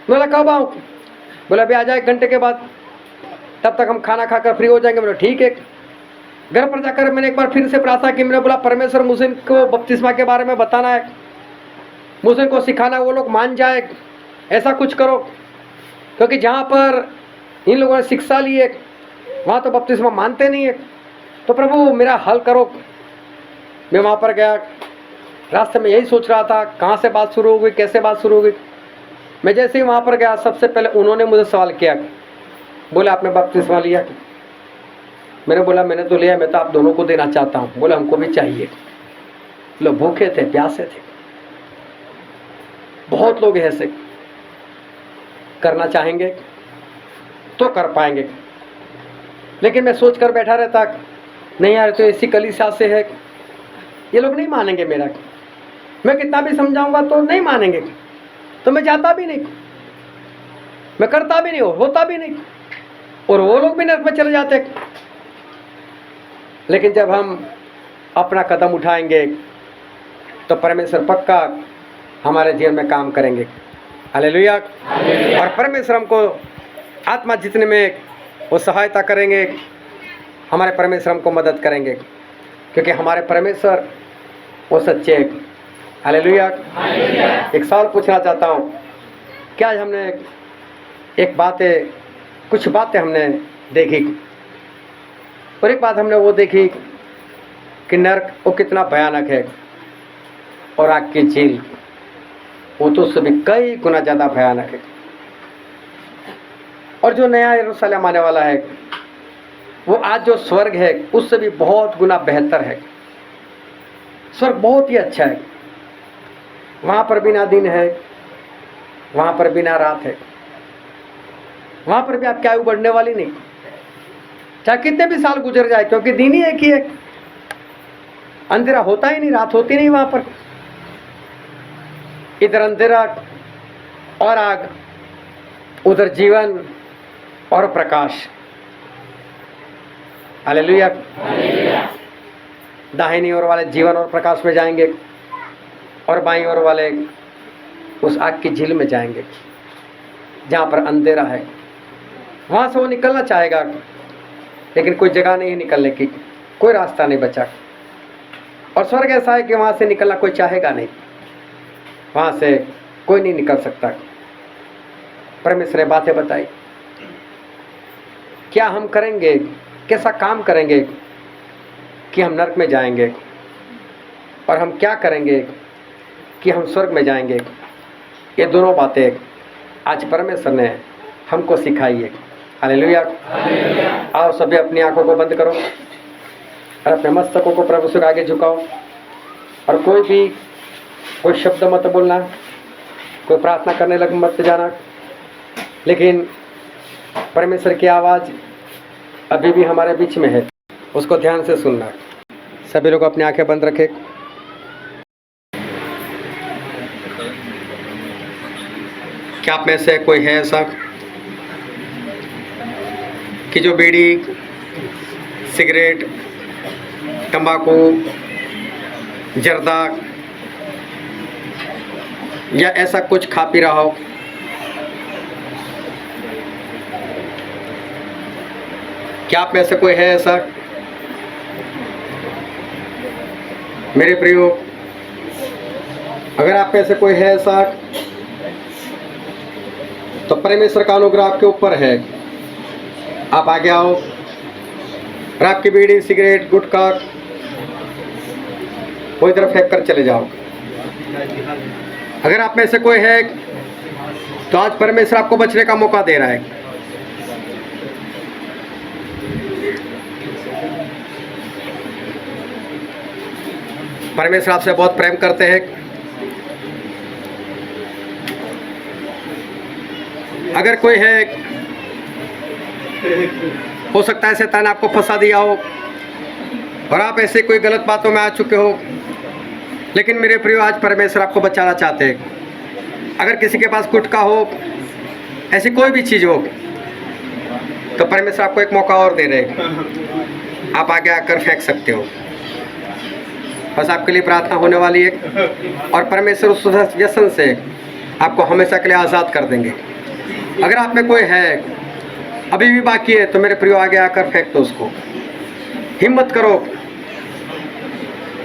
S1: बोला कब आऊँ? बोला अभी आ जाए 1 घंटे के बाद, तब तक हम खाना खाकर फ्री हो जाएंगे। बोला ठीक है। घर पर जाकर मैंने एक बार फिर से प्रार्थना की। मैंने बोला परमेश्वर मुझे इनको बपतिस्मा के बारे में बताना है, मुझे इनको सिखाना, वो लोग मान जाए, ऐसा कुछ करो। क्योंकि जहाँ पर इन लोगों ने शिक्षा ली है वहाँ तो बपतिस्मा मानते नहीं है। तो प्रभु मेरा हल करो। मैं वहाँ पर गया, रास्ते में यही सोच रहा था कहाँ से बात शुरू हो गई, कैसे बात शुरू हो गई। मैं जैसे ही वहाँ पर गया, सबसे पहले उन्होंने मुझे सवाल किया, बोले आपने बपतिस्मा लिया? मैंने बोला मैंने तो लिया, मैं तो आप दोनों को देना चाहता हूँ। बोले हमको भी चाहिए। लोग भूखे थे, प्यासे थे। बहुत लोग ऐसे करना चाहेंगे तो कर पाएंगे, लेकिन मैं सोच कर बैठा रहता नहीं यार तो ऐसी कलीसिया से है, ये लोग नहीं मानेंगे मेरा, मैं कितना भी समझाऊंगा तो नहीं मानेंगे, तो मैं जाता भी नहीं, मैं करता भी नहीं, होता भी नहीं, और वो लोग भी नरक में चले जाते। लेकिन जब हम अपना कदम उठाएंगे तो परमेश्वर पक्का हमारे जीवन में काम करेंगे। हालेलुया। और परमेश्वर हमको आत्मा जीतने में वो सहायता करेंगे, हमारे परमेश्वर हमको मदद करेंगे, क्योंकि हमारे परमेश्वर वो सच्चे हैं। हालेलुया। एक सवाल पूछना चाहता हूँ, क्या आज हमने कुछ बातें हमने देखी, और एक बात हमने वो देखी कि नरक वो कितना भयानक है, और आग की झील वो तो उससे भी कई गुना ज़्यादा भयानक है। और जो नया यरूशलेम आने वाला है वो आज जो स्वर्ग है उससे भी बहुत गुना बेहतर है। स्वर्ग बहुत ही अच्छा है, वहाँ पर बिना दिन है, वहाँ पर बिना रात है, वहाँ पर भी आपकी आयु बढ़ने वाली नहीं, चाहे कितने भी साल गुजर जाए, क्योंकि दिन ही एक ही है, अंधेरा होता ही नहीं, रात होती नहीं वहाँ पर। इधर अंधेरा और आग, उधर जीवन और प्रकाश। हालेलुया। दाहिनी ओर वाले जीवन और प्रकाश में जाएंगे, और बाईं ओर वाले उस आग की झील में जाएंगे जहाँ पर अंधेरा है। वहाँ से वो निकलना चाहेगा, लेकिन कोई जगह नहीं निकलने की, कोई रास्ता नहीं बचा। और स्वर्ग ऐसा है कि वहाँ से निकलना कोई चाहेगा नहीं, वहाँ से कोई नहीं निकल सकता। परमेश्वर ने बातें बताई, क्या हम करेंगे, कैसा काम करेंगे कि हम नरक में जाएंगे, और हम क्या करेंगे कि हम स्वर्ग में जाएंगे। ये दोनों बातें आज परमेश्वर ने हमको सिखाई है। हालेलुया। आओ सभी अपनी आंखों को बंद करो और अपने मस्तकों को प्रभु से आगे झुकाओ, और कोई शब्द मत बोलना, कोई प्रार्थना करने लग मत जाना, लेकिन परमेश्वर की आवाज़ अभी भी हमारे बीच में है, उसको ध्यान से सुनना। सभी लोग अपनी आंखें बंद रखें। क्या आप में से कोई है ऐसा कि जो बीड़ी, सिगरेट, तंबाकू, जर्दा या ऐसा कुछ खा पी रहा हो? क्या आप में से कोई है ऐसा? मेरे प्रियो, अगर आप में से कोई है ऐसा तो परमेश्वर का अनुग्रह आपके ऊपर है। आप आगे आओ और आपकी बीड़ी, सिगरेट, गुटखा कोई तरफ फेंक कर चले जाओ। अगर आप में से कोई है तो आज परमेश्वर आपको बचने का मौका दे रहा है। परमेश्वर आपसे बहुत प्रेम करते हैं। अगर कोई है, हो सकता है शैतान आपको फंसा दिया हो और आप ऐसे कोई गलत बातों में आ चुके हो, लेकिन मेरे प्रियो आज परमेश्वर आपको बचाना चाहते हैं। अगर किसी के पास गुटखा हो, ऐसी कोई भी चीज़ हो, तो परमेश्वर आपको एक मौका और दे रहे हैं। आप आगे आकर फेंक सकते हो। बस आपके लिए प्रार्थना होने वाली है और परमेश्वर उस व्यसन से आपको हमेशा के लिए आज़ाद कर देंगे। अगर आप में कोई है, अभी भी बाकी है, तो मेरे प्रियो आगे आकर फेंक दो उसको। हिम्मत करो,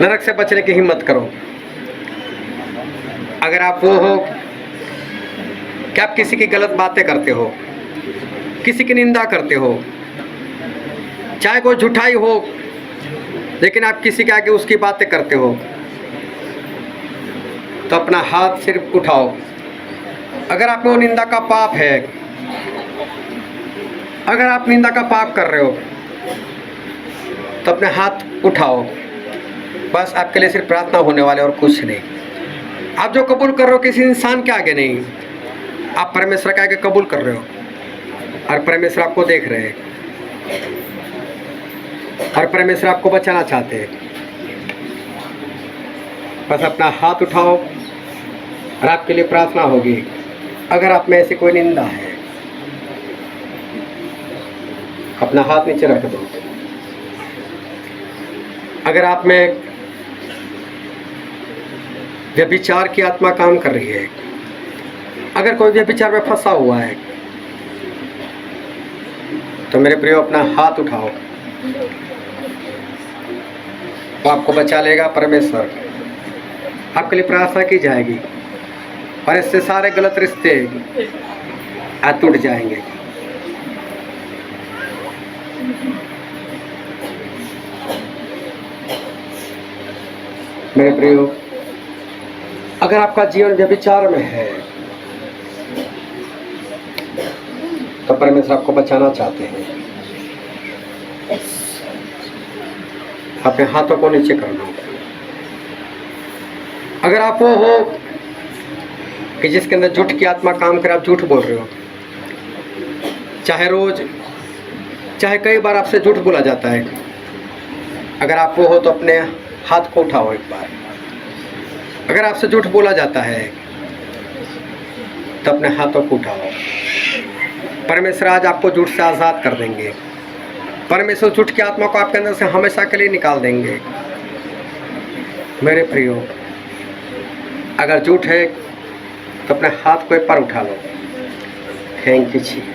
S1: नरक से बचने की हिम्मत करो। अगर आप वो हो कि आप किसी की गलत बातें करते हो, किसी की निंदा करते हो, चाहे कोई झूठाई हो, लेकिन आप किसी के आगे उसकी बातें करते हो, तो अपना हाथ सिर्फ उठाओ। अगर आप में वो निंदा का पाप है, अगर आप निंदा का पाप कर रहे हो, तो अपने हाथ उठाओ। बस आपके लिए सिर्फ प्रार्थना होने वाले और कुछ नहीं। आप जो कबूल कर रहे हो किसी इंसान के आगे नहीं, आप परमेश्वर के आगे कबूल कर रहे हो, और परमेश्वर आपको देख रहे हैं, और परमेश्वर आपको बचाना चाहते हैं। बस अपना हाथ उठाओ और आपके लिए प्रार्थना होगी। अगर आप में ऐसी कोई निंदा है, अपना हाथ नीचे रख दो। अगर आप में व्यभिचार की आत्मा काम कर रही है, अगर कोई व्यभिचार में फंसा हुआ है, तो मेरे प्रियो अपना हाथ उठाओ, वो आपको बचा लेगा। परमेश्वर आपके लिए प्रार्थना की जाएगी और इससे सारे गलत रिश्ते आज टूट जाएंगे। मेरे प्रियो, अगर आपका जीवन व्यभिचार में है तो परमेश्वर आपको बचाना चाहते हैं। अपने हाथों को नीचे कर लो। अगर आप वो हो कि जिसके अंदर झूठ की आत्मा काम करे, आप झूठ बोल रहे हो, चाहे रोज चाहे कई बार आपसे झूठ बोला जाता है, अगर आप वो हो तो अपने हाथ को उठाओ एक बार। अगर आपसे झूठ बोला जाता है तो अपने हाथों को उठाओ। परमेश्वर आज आपको झूठ से आज़ाद कर देंगे। परमेश्वर झूठ की आत्मा को आपके अंदर से हमेशा के लिए निकाल देंगे। मेरे प्रियो, अगर झूठ है तो अपने हाथ को एक बार उठा लो। Thank you ji.